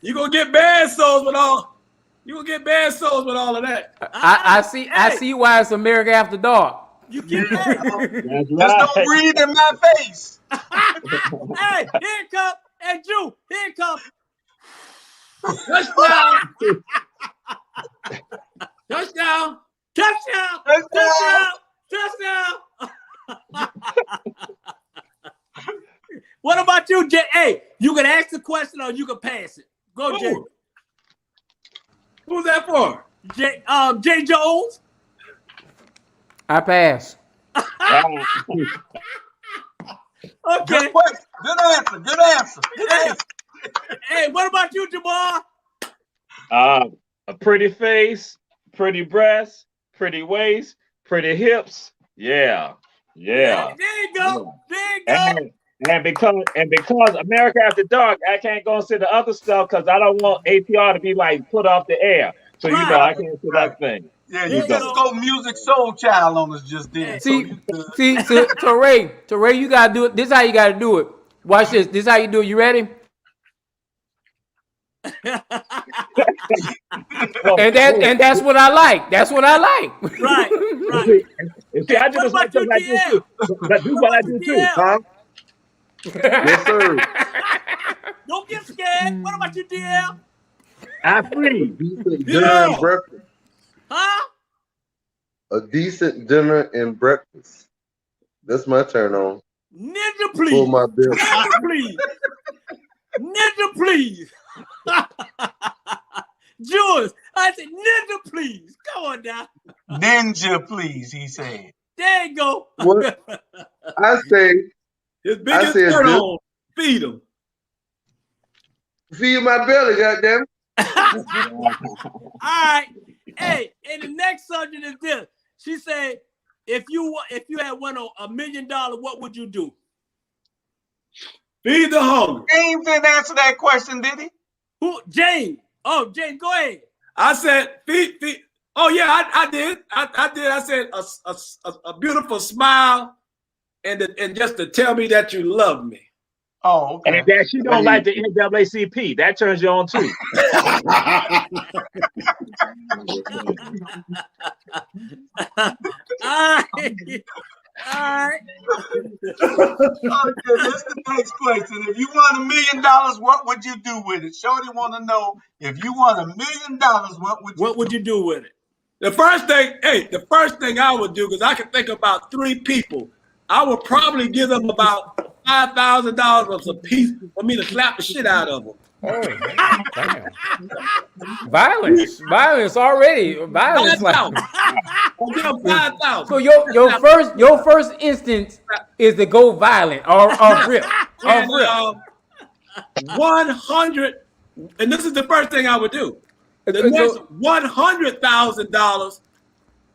You gonna get bad souls with all. You will get bad souls with all of that. I see why it's America After Dark. You keep that. That's There's no right. greed in my face. Hey, here it comes. Hey, Drew, here it comes. Touchdown! Touchdown! Touchdown! Touchdown! Touchdown! What about you, Jay? Hey, you can ask the question or you can pass it. Go, Jay. Who? Who's that for? Jay Jones. I pass. Okay. Good question. Good answer. Good answer. Good answer. Hey, what about you, Jamar? A pretty face, pretty breasts, pretty waist, pretty hips. Yeah. There you go. There you go. And because America After Dark, I can't go and say the other stuff because I don't want ATR to be like put off the air. So you know I can't say that thing. Yeah, you just go music soul child on us just then. See, Teray, you gotta do it. This is how you gotta do it. Watch this. This is how you do it. You ready? And that's what I like. That's what I like. Right. See, I just like something like this too. But do what I do too. Huh? Yes, sir. Don't get scared. What about you, DL? I free. Decent dinner and breakfast. Huh? A decent dinner and breakfast. That's my turn on. Ninja, Pull please. my bill. Ninja, please. Ninja, please. Jules, I said, Ninja, please. Come on now. Ninja, please, he said. There you go. What? I say, His biggest said turn this. on. Feed him. feed my belly, goddamn. All right. Hey, and the next subject is this. She said, if you had won $1 million, what would you do? Feed the hungry. James didn't answer that question, did he? Who? James. Oh, James, go ahead. I said, feed. Oh yeah, I did. I did. I said a beautiful smile, and just to tell me that you love me. Oh, okay. And that she don't like the NAACP. That turns you on too. All right. Okay, that's the next question. If you won $1 million, what would you do with it? Shorty want to know, if you won $1 million, what would you do with it? The first thing I would do, because I can think about 3 people, I would probably give them about $5,000 a piece for me to slap the shit out of them. Oh, damn. Violence already. Violence. I'll give them 5,000. So your first instance is to go violent or rip. And, 100, and this is the first thing I would do. The next $100,000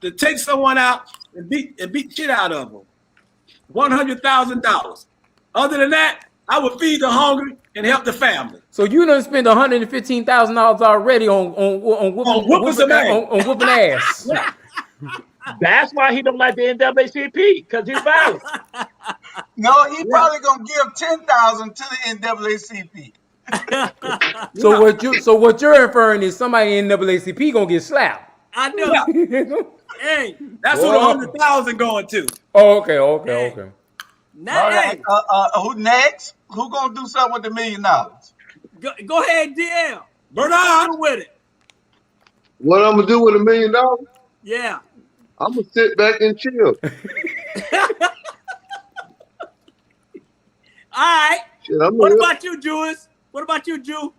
to take someone out and beat shit out of them. $100,000. Other than that, I would feed the hungry and help the family. So you done spend $115,000 already on whooping ass. That's why he don't like the NAACP, because he's violent. No, he probably gonna give $10,000 to the NAACP. So what you're inferring is somebody in NAACP gonna get slapped. I know. Hey, that's who the 100,000 going to. Oh, okay. Now, all right. Who next? Who gonna do something with the $1 million? Go ahead, DL. Bernard, with it. What I'm gonna do with $1 million? Yeah. I'm gonna sit back and chill. All right. Shit, what about you, Jules? What about you, Jew?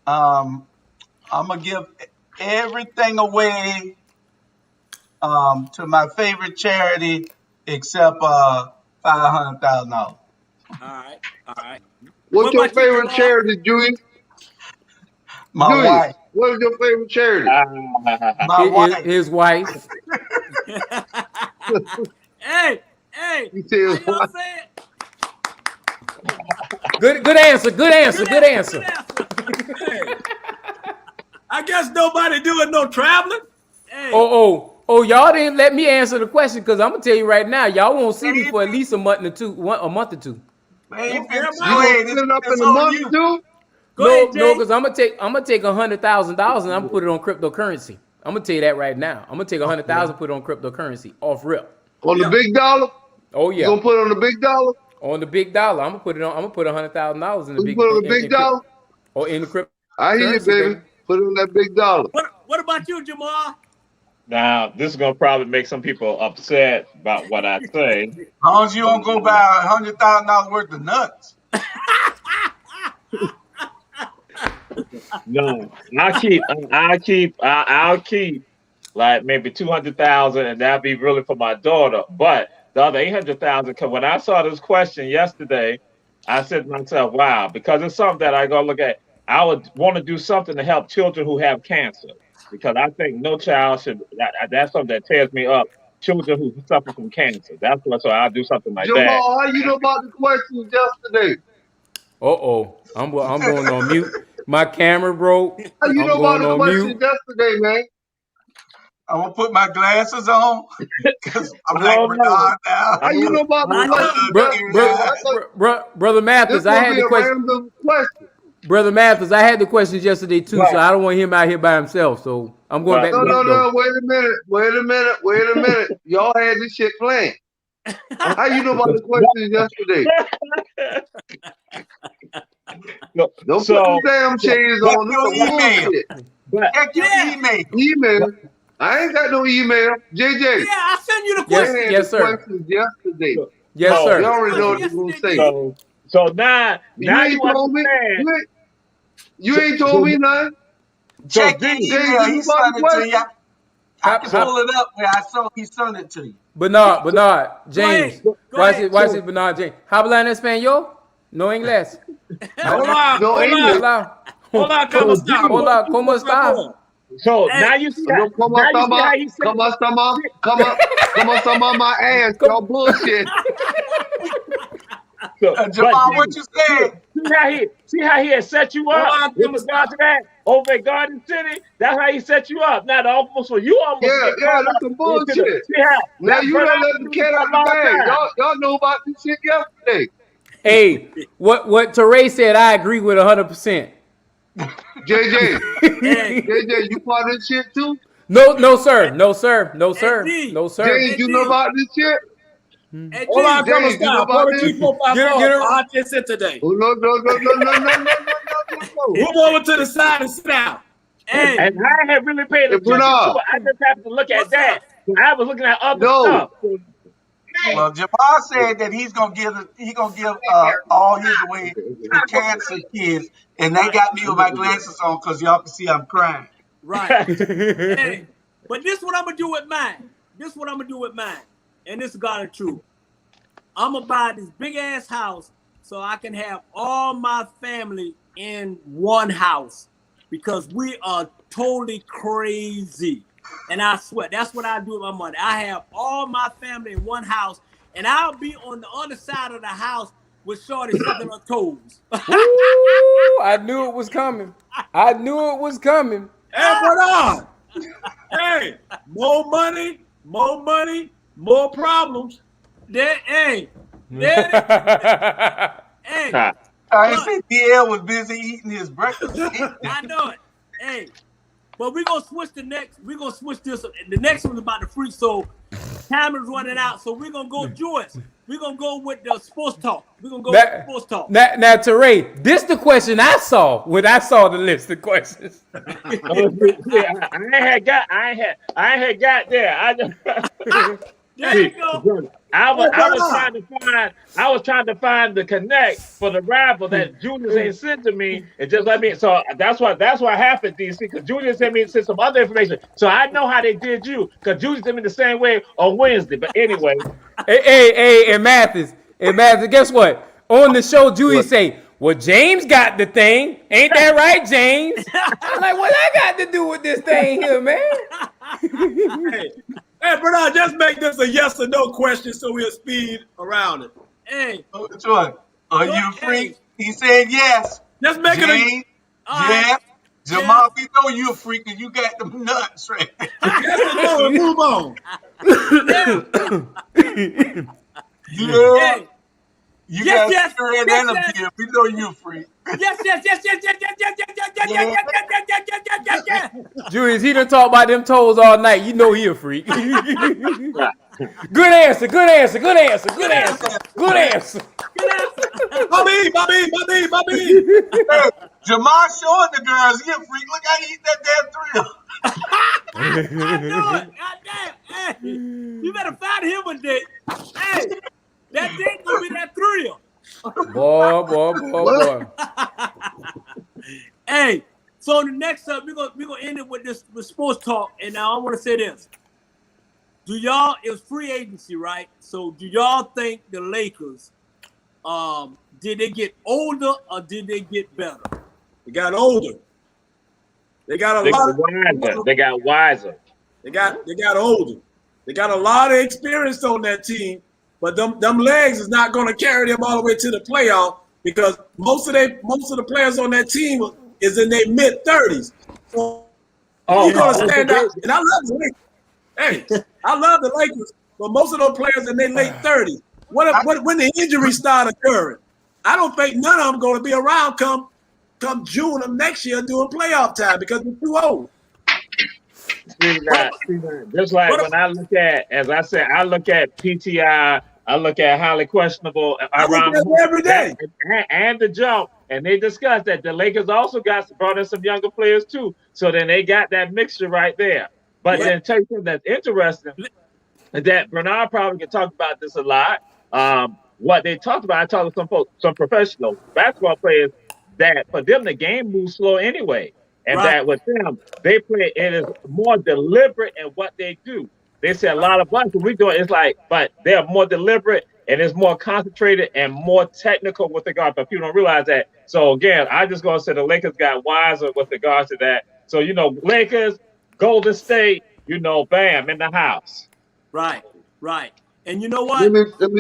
I'm gonna give everything away to my favorite charity except $500,000. All right. What's your favorite charity, Julie? My wife. What is your favorite charity? My wife. His wife. Hey. You tell How y'all say it? Good answer. Hey, I guess nobody doing no traveling. Hey. Oh, y'all didn't let me answer the question because I'm gonna tell you right now, y'all won't see me for at least a month or two. Man, you gonna fill it up in a month or two? Go No, ahead, Jay. no, because I'm gonna take $100,000 and I'm gonna put it on cryptocurrency. I'm gonna tell you that right now. I'm gonna take 100,000, put it on cryptocurrency off rip. On the big dollar? Oh You yeah, gonna put it on the big dollar? on the big dollar. I'm gonna put it on. I'm gonna put $100,000 in the You big. put it on the in big dollar? or in the crypto. I hear you, currency, baby. Put it on that big dollar. What about you, Jamal? Now, this is gonna probably make some people upset about what I say. As long as you don't go buy $100,000 worth of nuts. No, I'll keep like maybe 200,000, and that'd be really for my daughter. But the other 800,000, because when I saw this question yesterday, I said to myself, "Wow," because it's something that I go look at. I would want to do something to help children who have cancer, because I think no child should. That's something that tears me up. Children who suffer from cancer. That's what. So I'll do something like that. Jamal, how you know about the questions yesterday? I'm going on mute. My camera broke. How you I'm know about going the on questions mute. yesterday, man? I'm gonna put my glasses on because I'm I like don't know. Bernard now. How you know about the I questions know. yesterday? Brother This Mathis, I gonna had be the a question. random question. Brother Mathis, I had the questions yesterday too, Right. so I don't want him out here by himself. So I'm going Right. back No, to no, work though. no. Wait a minute. Y'all had this shit planned. How you know about the questions yesterday? No, Don't so- put them damn shades Check on. your This some email. bullshit. but Check your Yeah. email. Email. I ain't got no email. JJ. Yeah, I send you the Yes, question. had yes, the sir. questions yesterday. Yes, Oh. sir. You already know what you're gonna say. so now You you ain't told me. understand. You ain't told me nothing. So Check your James, email. He sent it to you. I can How- pull it up where I saw he sent it to you. Bernard, James. Go Watch ahead. it, Bernard, James. Habla en español? No inglés. Hola, No hola, English. Hola. hola, ¿cómo está? Hola, ¿cómo está? so Hey, now you see No, how, come now on, you see come how on, he said come on, my ass. Y'all bullshit. so, Jamal, but what you said? see how he had set you up Hola, with ¿cómo regard está? to that over at Garden City. That's how he set you up. Now the almost for you almost Yeah, get caught that's up some into bullshit. see how Now that you Bernard done let the knew cat for out a the long bag. time. Y'all know about this shit yesterday. Hey, what Teray said, I agree with 100%. JJ, Hey, JJ, you part of this shit too? No, sir. No, sir. No, sir. G. No, sir. James, you know about this shit? hey, Hola, G. ¿cómo James, you know está? about Por this? aquí, por Get favor. her- How did it today? Oh, no. Move over to the side and sit down. Hey, And I had really paid Hey, attention to Bernard. it. I just happened to look at What's that. up? I was looking at other No. stuff. Well, Jamal said that he's gonna give all his away to cancer kids, and they got me with my glasses on because y'all can see I'm crying. right. Hey, but this what I'm gonna do with mine. And this is God and truth. I'm gonna buy this big ass house so I can have all my family in one house because we are totally crazy. And I swear, that's what I do with my money. I have all my family in one house, and I'll be on the other side of the house with Shorty sucking her toes. Ooh, I knew it was coming. Hey, Bernard. Hey, more money, more problems. Hey, Ah. I said DL was busy eating his breakfast. I know it. Hey, but we're gonna switch this. The next one's about the freak. So time is running out. So we're gonna go Joyce. We're gonna go with the sports talk. Now, Teray, this the question I saw when I saw the list of questions. I ain't got there. There you go. I was trying to find the connect for the rapper that Julius ain't sent to me, and just let me. So that's what happened, DC, because Julius sent some other information. So I know how they did you, because Julius did me the same way on Wednesday. But anyway, And Mathis, guess what? On the show, Julie say, "Well, James got the thing, ain't that right, James?" I'm like, "What I got to do with this thing here, man?" Hey, Bernard, just make this a yes or no question so we'll speed around it. Hey, Which one? Are you a freak? He said yes. Just make it James, yeah. Jamal, we know you a freak and you got them nuts right there. a yes or no and move on. Yeah. You Yes, got yes, Fury and yes, energy. yes. We know you, Freak. Yes, yes, yes, yes, yes, yes, yes, yes, yes, yes, yes, yes, yes, yes, yes, yes, yes, yes. Julius, he done talk about them toes all night. You know he a freak. Good answer. Good answer. Good answer. Good answer. Good answer. Good answer. Bobby. Hey, Jamar showing the girls he a freak. Look how he eat that damn thrill. I know it. God damn. Hey, you better find him a date. Hey, that date gonna be that thrill. Boy. Hey, so the next up, we're gonna end it with this with sports talk. And now I want to say this. Do y'all, it was free agency, right? So do y'all think the Lakers, did they get older or did they get better? They got older. They got a They lot. got wiser. They got wiser. They got older. They got a lot of experience on that team, but them legs is not going to carry them all the way to the playoff because most of the players on that team is in their mid-30s. So you're going to stand out. And I love the Lakers. Hey, I love the Lakers, but most of those players in their late 30s. When the injuries start occurring, I don't think none of them going to be around come June of next year doing playoff time because they're too old. Just like when I look at, as I said, I look at PTI, I look at highly questionable around every day and the jump, and they discussed that the Lakers also brought in some younger players too. So then they got that mixture right there. But then tell you something that's interesting, that Bernard probably can talk about this a lot. What they talked about, I talked to some professional basketball players that for them the game moves slow anyway. And that with them, they play, it is more deliberate in what they do. They say a lot of us, we do it, it's like, but they're more deliberate and it's more concentrated and more technical with regard, but people don't realize that. So again, I just gonna say the Lakers got wiser with regards to that. So, Lakers, Golden State, bam, in the house. Right. And you know what? Let me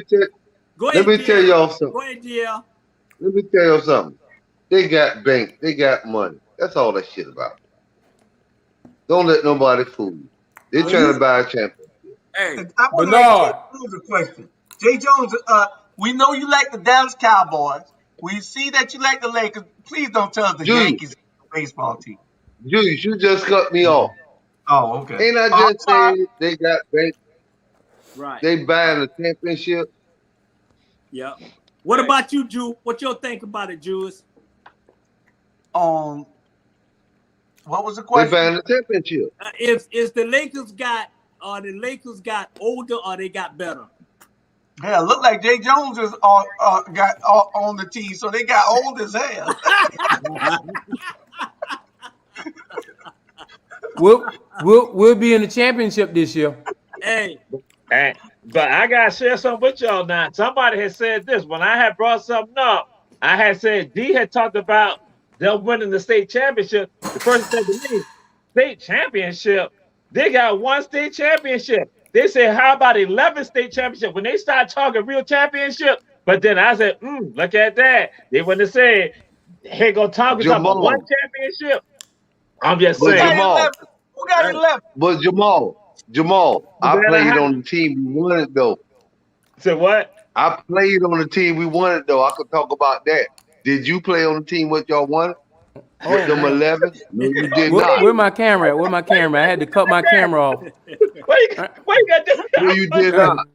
tell y'all something. Go ahead, DL. Let me tell y'all something. They got bank. They got money. That's all that shit about. Don't let nobody fool you. They're trying to buy a championship. Hey, I want to ask Jay Jones a question. Jay Jones, we know you like the Dallas Cowboys. We see that you like the Lakers. Please don't tell us the Yankees baseball team. Julius, you just cut me off. Oh, okay. Ain't I just saying they got bank? Right. They buying a championship. Yeah. What about you, Drew? What you think about it, Jules? What was the question? They buying the championship. If the Lakers got older or they got better? Yeah, look like Jay Jones is got on the team, so they got old as hell. We'll be in the championship this year. Hey. But I gotta share something with y'all now. Somebody had said this when I had brought something up. I had said D had talked about them winning the state championship. The person said to me, "State championship? They got one state championship." They said, "How about 11 state championship?" When they start talking real championship, but then I said, "Look at that." They wouldn't have said, "Hey, go talk about one championship." I'm just saying. Who got 11? But Jamal, I played on the team we won it though. So what? I played on the team we won it though. I could talk about that. Did you play on the team with y'all won? With them 11? No, you did not. Where my camera at? Where my camera? I had to cut my camera off. Wait, got this? No, you did not.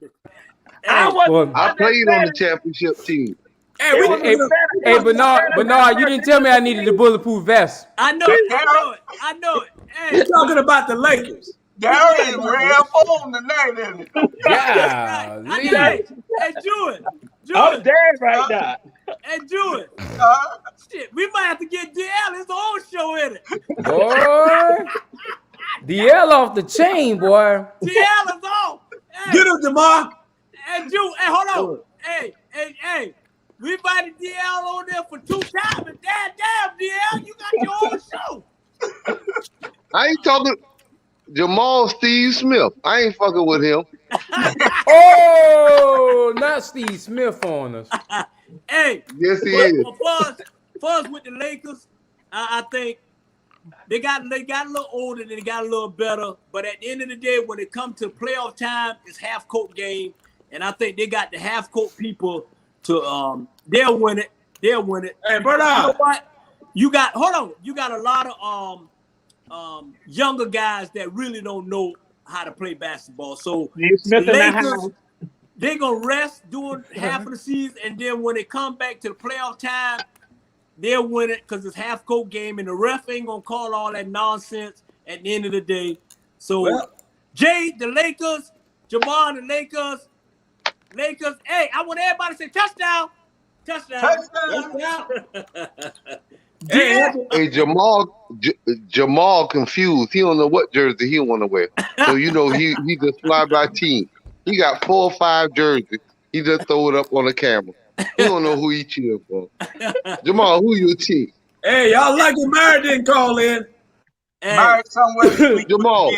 I played on the championship team. Hey, Bernard, you didn't tell me I needed the bulletproof vest. I know it. Hey, you're talking about the Lakers. That is real phone tonight, isn't it? Yeah. Hey, Jewett. I'm dead right now. Hey, Jewett. Shit, we might have to get DL his own show in it. Boy. DL off the chain, boy. DL is off. Hey. Get him, Jamar. Hey, Drew. Hey, hold on. Hey. We invited DL on there for 2 times. And damn, DL, you got your own show. I ain't talking Jamal Steve Smith. I ain't fucking with him. Oh, not Steve Smith on us. Hey. Yes, he is. For us with the Lakers, I think they got a little older and they got a little better. But at the end of the day, when it comes to playoff time, it's half-court game. And I think they got the half-court people they'll win it. They'll win it. Hey, You know Bernard. what? You got a lot of younger guys that really don't know how to play basketball. So Steve Smith the in the Lakers, house. they're gonna rest during half of the season, and then when they come back to the playoff time, they'll win it because it's half court game, and the ref ain't gonna call all that nonsense at the end of the day. So Well, Jay, the Lakers, Jamal, the Lakers. Hey, I want everybody to say touchdown. Touchdown. hey, Hey, Jamal confused. He don't know what jersey he want to wear. So you know he just fly by team. He got 4 or 5 jerseys. He just throw it up on the camera. He don't know who he cheering for. Jamal, who your team? hey, y'all lucky Mary didn't call in. Hey, All right, somewhere this week. Jamal.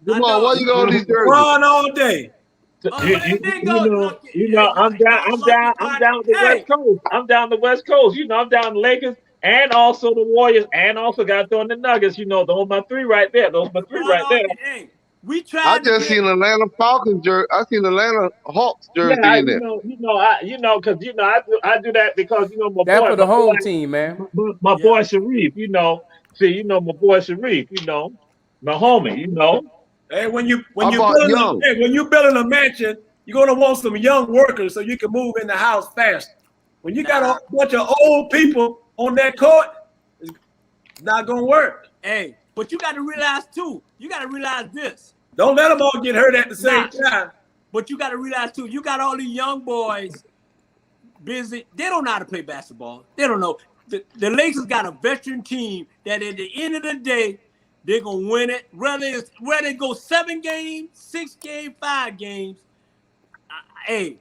Jamal, why you got all these jerseys? Run all day. You know, I'm down the West Coast. I'm down the West Coast. You know, I'm down the Lakers and also the Warriors, and also got throwing the Nuggets. You know, those are my 3 right there. Hey, we I tried. just seen Atlanta Falcons jersey. I seen Atlanta Hawks jersey Yeah, in there. because I do that because my That's boy, for the my home boy- team, man. my boy Sharif. My boy Sharif. My homie. Hey, when you about young? building a mansion, you're gonna want some young workers so you can move in the house fast. When you got a bunch of old people on that court, it's not gonna work. Hey, but you got to realize too. You got to realize this. Don't let them all get hurt at the same time. But you got to realize too. You got all these young boys busy. They don't know how to play basketball. They don't know. The Lakers got a veteran team that at the end of the day, they're gonna win it. Whether it go 7 games, 6 games, 5 games. Hey,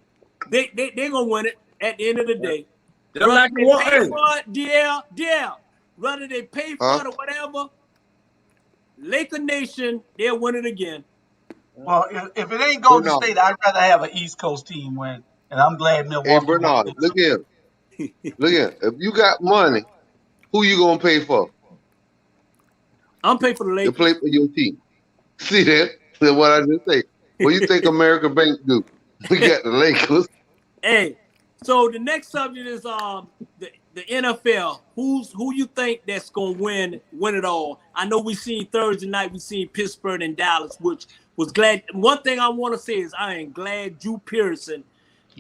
they're gonna win it at the end of the day. They're like Whether they pay for it, DL. Whether they pay for it or whatever, Laker Nation, they'll win it again. Well, if it ain't Golden Bernard. State, I'd rather have an East Coast team win. And I'm glad Milwaukee. Hey, Bernard, look here. Look here. If you got money, who you gonna pay for? I'm paying for the To Lakers. play for your team. See that? That's what I just say. What you think American Bank do? We got the Lakers. Hey, so the next subject is the NFL. Who you think that's gonna win it all? I know we seen Thursday night. We seen Pittsburgh and Dallas, which was glad. One thing I want to say is I am glad Drew Pearson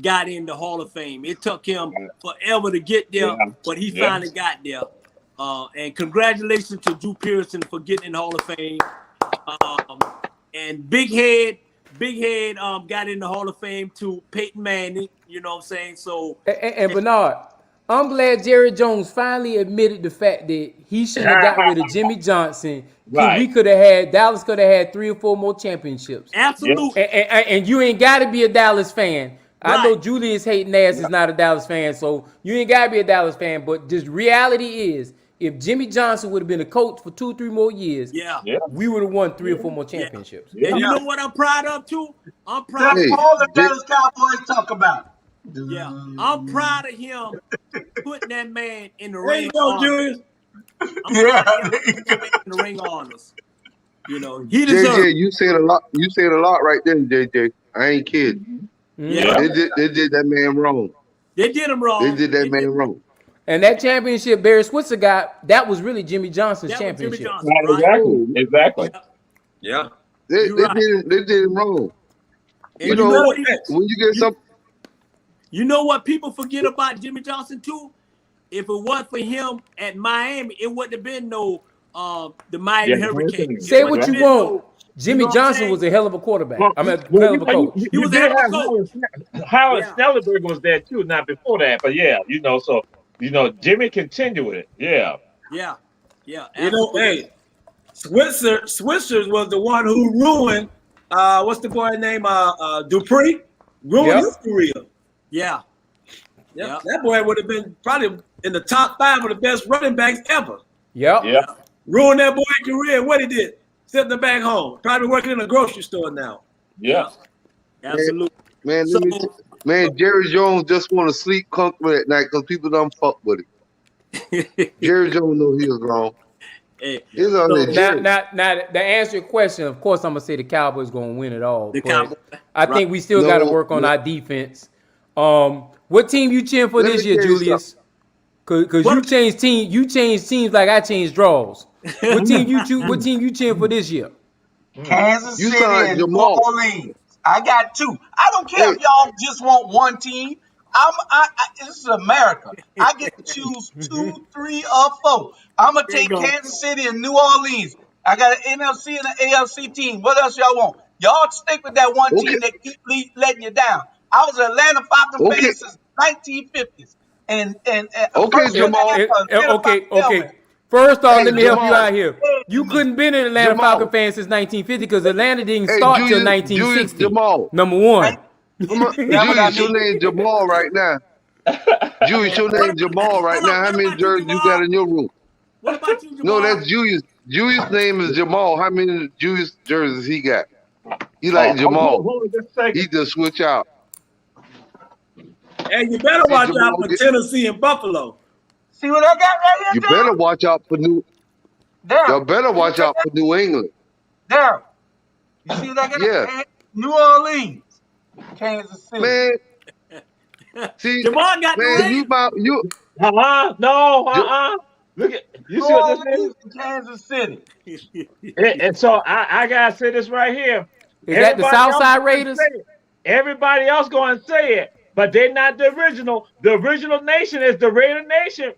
got in the Hall of Fame. It took him forever to get there, but he finally got there. And congratulations to Drew Pearson for getting in the Hall of Fame. And Big Head got in the Hall of Fame to Peyton Manning. You know what I'm saying? So And Bernard, I'm glad Jerry Jones finally admitted the fact that he should have got rid of Jimmy Johnson. Right. Dallas could have had 3 or 4 more championships. absolutely. And you ain't got to be a Dallas fan. I know Right. Julius hating ass is not a Dallas fan, so you ain't got to be a Dallas fan. But just reality is, if Jimmy Johnson would have been a coach for 2 or 3 more years, we would have won 3 or 4 more championships. And you know what I'm proud of too? I'm proud. That's Hey, all the Dallas Cowboys talk about. Yeah, I'm proud of him putting that man in the There ring. you go, of honor. Julius. I'm proud of him putting that man in the ring of honors. You know, he deserves. JJ, you said a lot. You said a lot right there, JJ. I ain't kidding. Yeah, They did that man wrong. they did him wrong. They did that man wrong. And that championship Barry Switzer got, that was really Jimmy Johnson's That was Jimmy championship. Johnson, right? Exactly. Yeah. They You're right. did it wrong. And You know, when you get some, You know what people forget about Jimmy Johnson too? If it wasn't for him at Miami, it wouldn't have been no the Miami Hurricanes. Say It what wouldn't you have been want. Jimmy know what I'm Johnson saying? was a hell of a quarterback. Well, I mean, well, hell of a coach. He You was did a hell have of a Howard Yeah. Snellenberg was there too, not before that, but yeah, so Jimmy continued it. Yeah. Yeah. You know, absolutely. hey, Switzer's was the one who ruined what's the boy name? Dupree ruined his career. Yeah. Yeah, that boy would have been probably in the top 5 of the best running backs ever. Yep. Yeah. Ruined that boy's career. And what he did? Sent him back home. Probably working in a grocery store now. Yeah. Absolutely. man, So, man, Jerry Jones just want to sleep comfortably at night because people don't fuck with him. Jerry Jones know he was wrong. hey, He's on So, there. Jerry. Now, to answer your question, of course, I'm gonna say the Cowboys gonna win it all. The but Cowboys, I think we still No, got to work on no. our defense. What team you cheering for Let this me year, tell you Julius? Cause What- you changed teams like I changed draws. What team you choose? What team you cheering for this year? Kansas You City sound like and New Jamal. Orleans. I got two. I don't care Hey. if y'all just want one team. This is America. I get to choose 2, 3, or 4. I'm gonna There you take go. Kansas City and New Orleans. I got an NFC and an AFC team. What else y'all want? Y'all stick with that one Okay. team that keep letting you down. I was an Atlanta Falcons Okay. fan since 1950s, and Okay, first in the Jamal. Okay. helmet. First off, Hey, let me help you Jamal. out here. You couldn't been an Atlanta Jamal. Falcon fan since 1950 because Atlanta didn't Hey, start till Julius, 1960. Jamal. Number one. That's what I Julius, your mean. name Jamal right now. Julius, your name Jamal right Hold on, now. How what many about you, jerseys you Jamal? got in your room? What about you, No, Jamal? that's Julius. Julius' name is Jamal. How many Julius jerseys he got? He like Jamal. Hold on just a second. He just switch out. Hey, you better See, watch Jamal out for get- Tennessee and Buffalo. See what I got right here, You Daryl? better watch out for Y'all Daryl, better watch out for New England. Daryl. You see what I got? Yeah. New Orleans, Kansas City. Man. See, Jamal got the man, Raiders. you No. Look at you New see what this is? Orleans and Kansas City. And so I gotta say this right here. Is that the Everybody else Southside gonna Raiders? say it. Everybody else going to say it, but they're not the original. The original nation is the Raider Nation.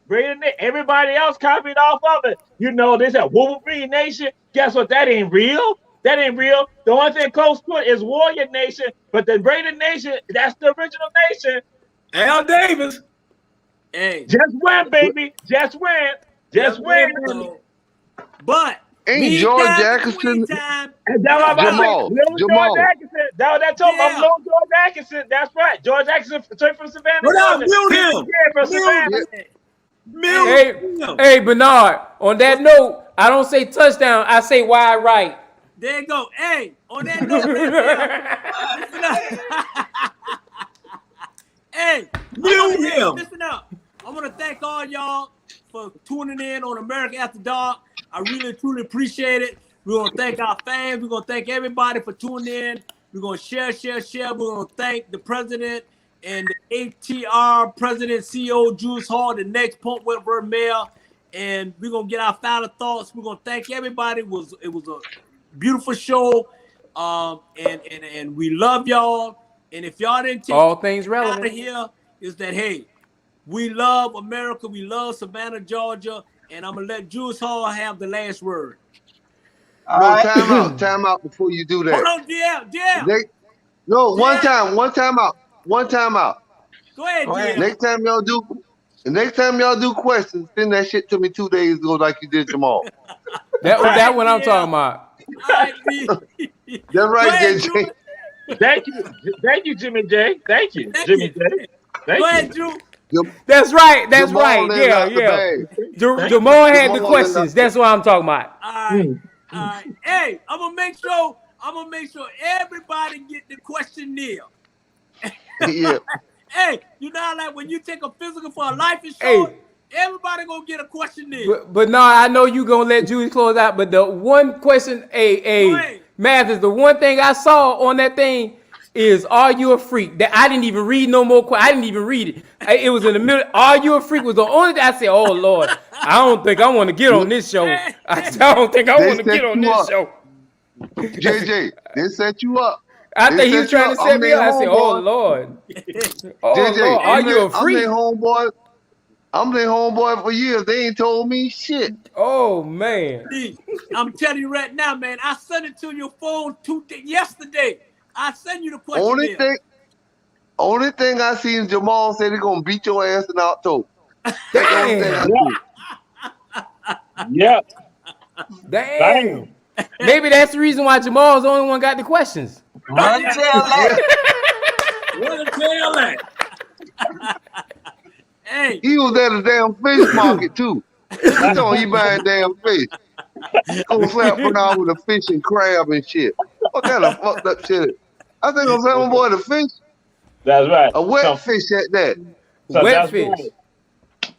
Everybody else copied off of it. You know, they said Wolverine Nation. Guess what? That ain't real. That ain't real. The only thing close to it is Warrior Nation, but the Raider Nation, that's the original nation. Al Davis. Hey. Just win, baby. Just win. Just win. But ain't George Atkinson. And that's what I'm about to say. Jamal. George Atkinson. That was that told me. I'm little George Atkinson. That's right. George Atkinson straight from Savannah. What up? Georgia. Mute Yeah, him. from Savannah. Hey, Bernard, on that note, I don't say touchdown, I say wide right. There you go. Hey, on that note, hey, listen up. I want to thank all y'all for tuning in on America After Dark. I really, truly appreciate it. We're going to thank our fans. We're going to thank everybody for tuning in. We're going to share. We're going to thank the president and the ATR president, CEO, Julius Hall, the next Pump Whitworth mayor. And we're going to get our final thoughts. We're going to thank everybody. It was a beautiful show. And we love y'all. And if y'all didn't take all things out relevant of here, is that, hey, we love America. We love Savannah, Georgia. And I'm going to let Julius Hall have the last word. No, time out before you do that. Hold on, DL. One time out. Go ahead, DL. Next time y'all do questions, send that shit to me 2 days ago like you did Jamal. That what I'm talking about. That's right, JJ. Thank you, Jimmy J. Thank you, Jimmy J. Go ahead, Drew. That's right. Jamal Yeah. Jamal had the questions. That's what I'm talking about. All right. Hey, I'm gonna make sure everybody get the questionnaire. Yeah. Hey, you know, like when you take a physical for a life insurance, everybody gonna get a questionnaire. But no, I know you gonna let Julius close out. But the one question, Mathis, the one thing I saw on that thing is, are you a freak? That I didn't even read no more. I didn't even read it. It was in the middle. Are you a freak? Was the only thing I said. Oh Lord, I don't think I want to get on this show. I don't think I want to get on this show. JJ, they set you up. I think he was trying to set me up. I said, oh Lord. Oh JJ, Lord, are you a freak? I'm their homeboy for years. They ain't told me shit. Oh man. I'm telling you right now, man. I sent it to your phone yesterday. I sent you the questionnaire. Only thing I seen, Jamal said he's gonna beat your ass in October. That's the only thing I see. Yep. Damn. Maybe that's the reason why Jamal's the only one got the questions. Run tell that. Hey. He was at a damn fish market too. He told he buying damn fish. Gonna slap Bernard with a fish and crab and shit. What kind of fucked up shit? I think I'm saying, boy, the fish. That's right. A wet fish at that. So wet fish. Right.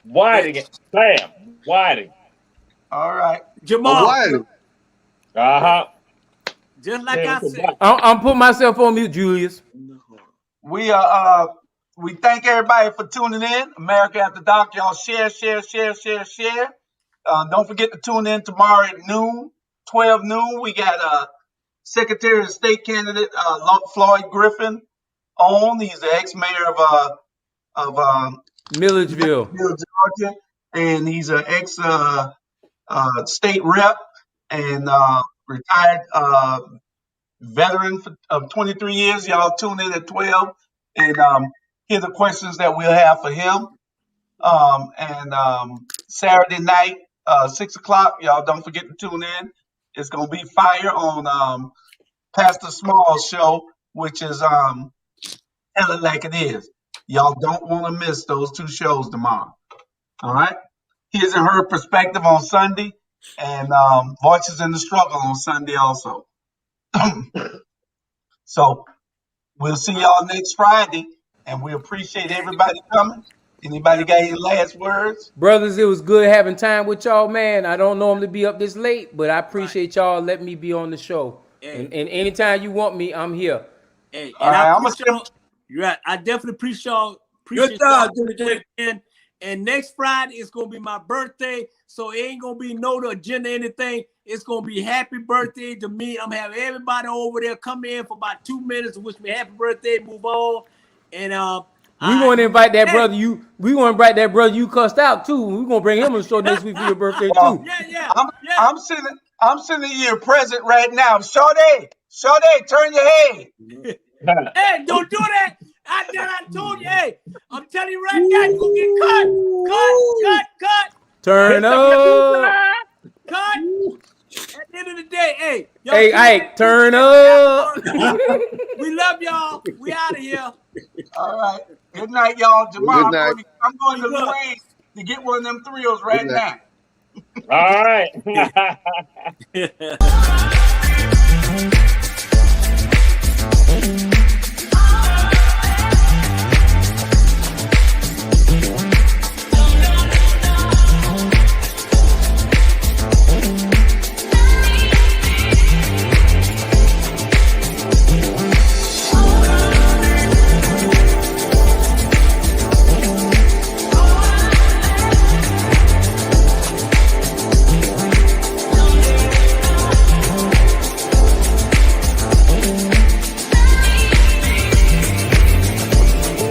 Whiting it. Bam. Whiting. All right. Jamal. Uh-huh. Just like I said. I'm putting myself on mute, Julius. We are we thank everybody for tuning in. America After Dark, y'all share. Don't forget to tune in tomorrow at noon, 12 noon. We got Secretary of State candidate Floyd Griffin on. He's the ex-mayor of Milledgeville, Georgia, and he's an ex-state rep and retired veteran of 23 years. Y'all tune in at 12 and hear the questions that we'll have for him. Saturday night, 6 o'clock, y'all don't forget to tune in. It's going to be fire on Pastor Small's show, which is Tell It Like It Is. Y'all don't want to miss those two shows tomorrow. All right? His and Her Perspective on Sunday, and Voices in the Struggle on Sunday also. So we'll see y'all next Friday, and we appreciate everybody coming. Anybody got any last words? brothers, it was good having time with y'all, man. I don't normally be up this late, but I appreciate y'all letting me be on the show. Hey. And anytime you want me, I'm here. Hey, and All right, I I'm appreciate y'all. You're right. I definitely appreciate y'all. Good job, Jimmy J. And next Friday is gonna be my birthday, so it ain't gonna be no agenda or anything. It's gonna be happy birthday to me. I'm having everybody over there come in for about 2 minutes and wish me happy birthday, move on. And We want to invite that brother you. We want to invite that brother you cussed out too. We gonna bring him on the show next week for your birthday too. Yeah. I'm sending you a present right now. Shorty, turn your head. Hey, don't do that. I told you, hey, I'm telling you right now, you're gonna get cut. Turn up. Cut. At the end of the day, hey. Hey, Ike, turn up. We love y'all. We out of here. All right. Good night, y'all. Tomorrow, Good night. I'm going to Lorraine to get one of them thrills right Good night. now. All right.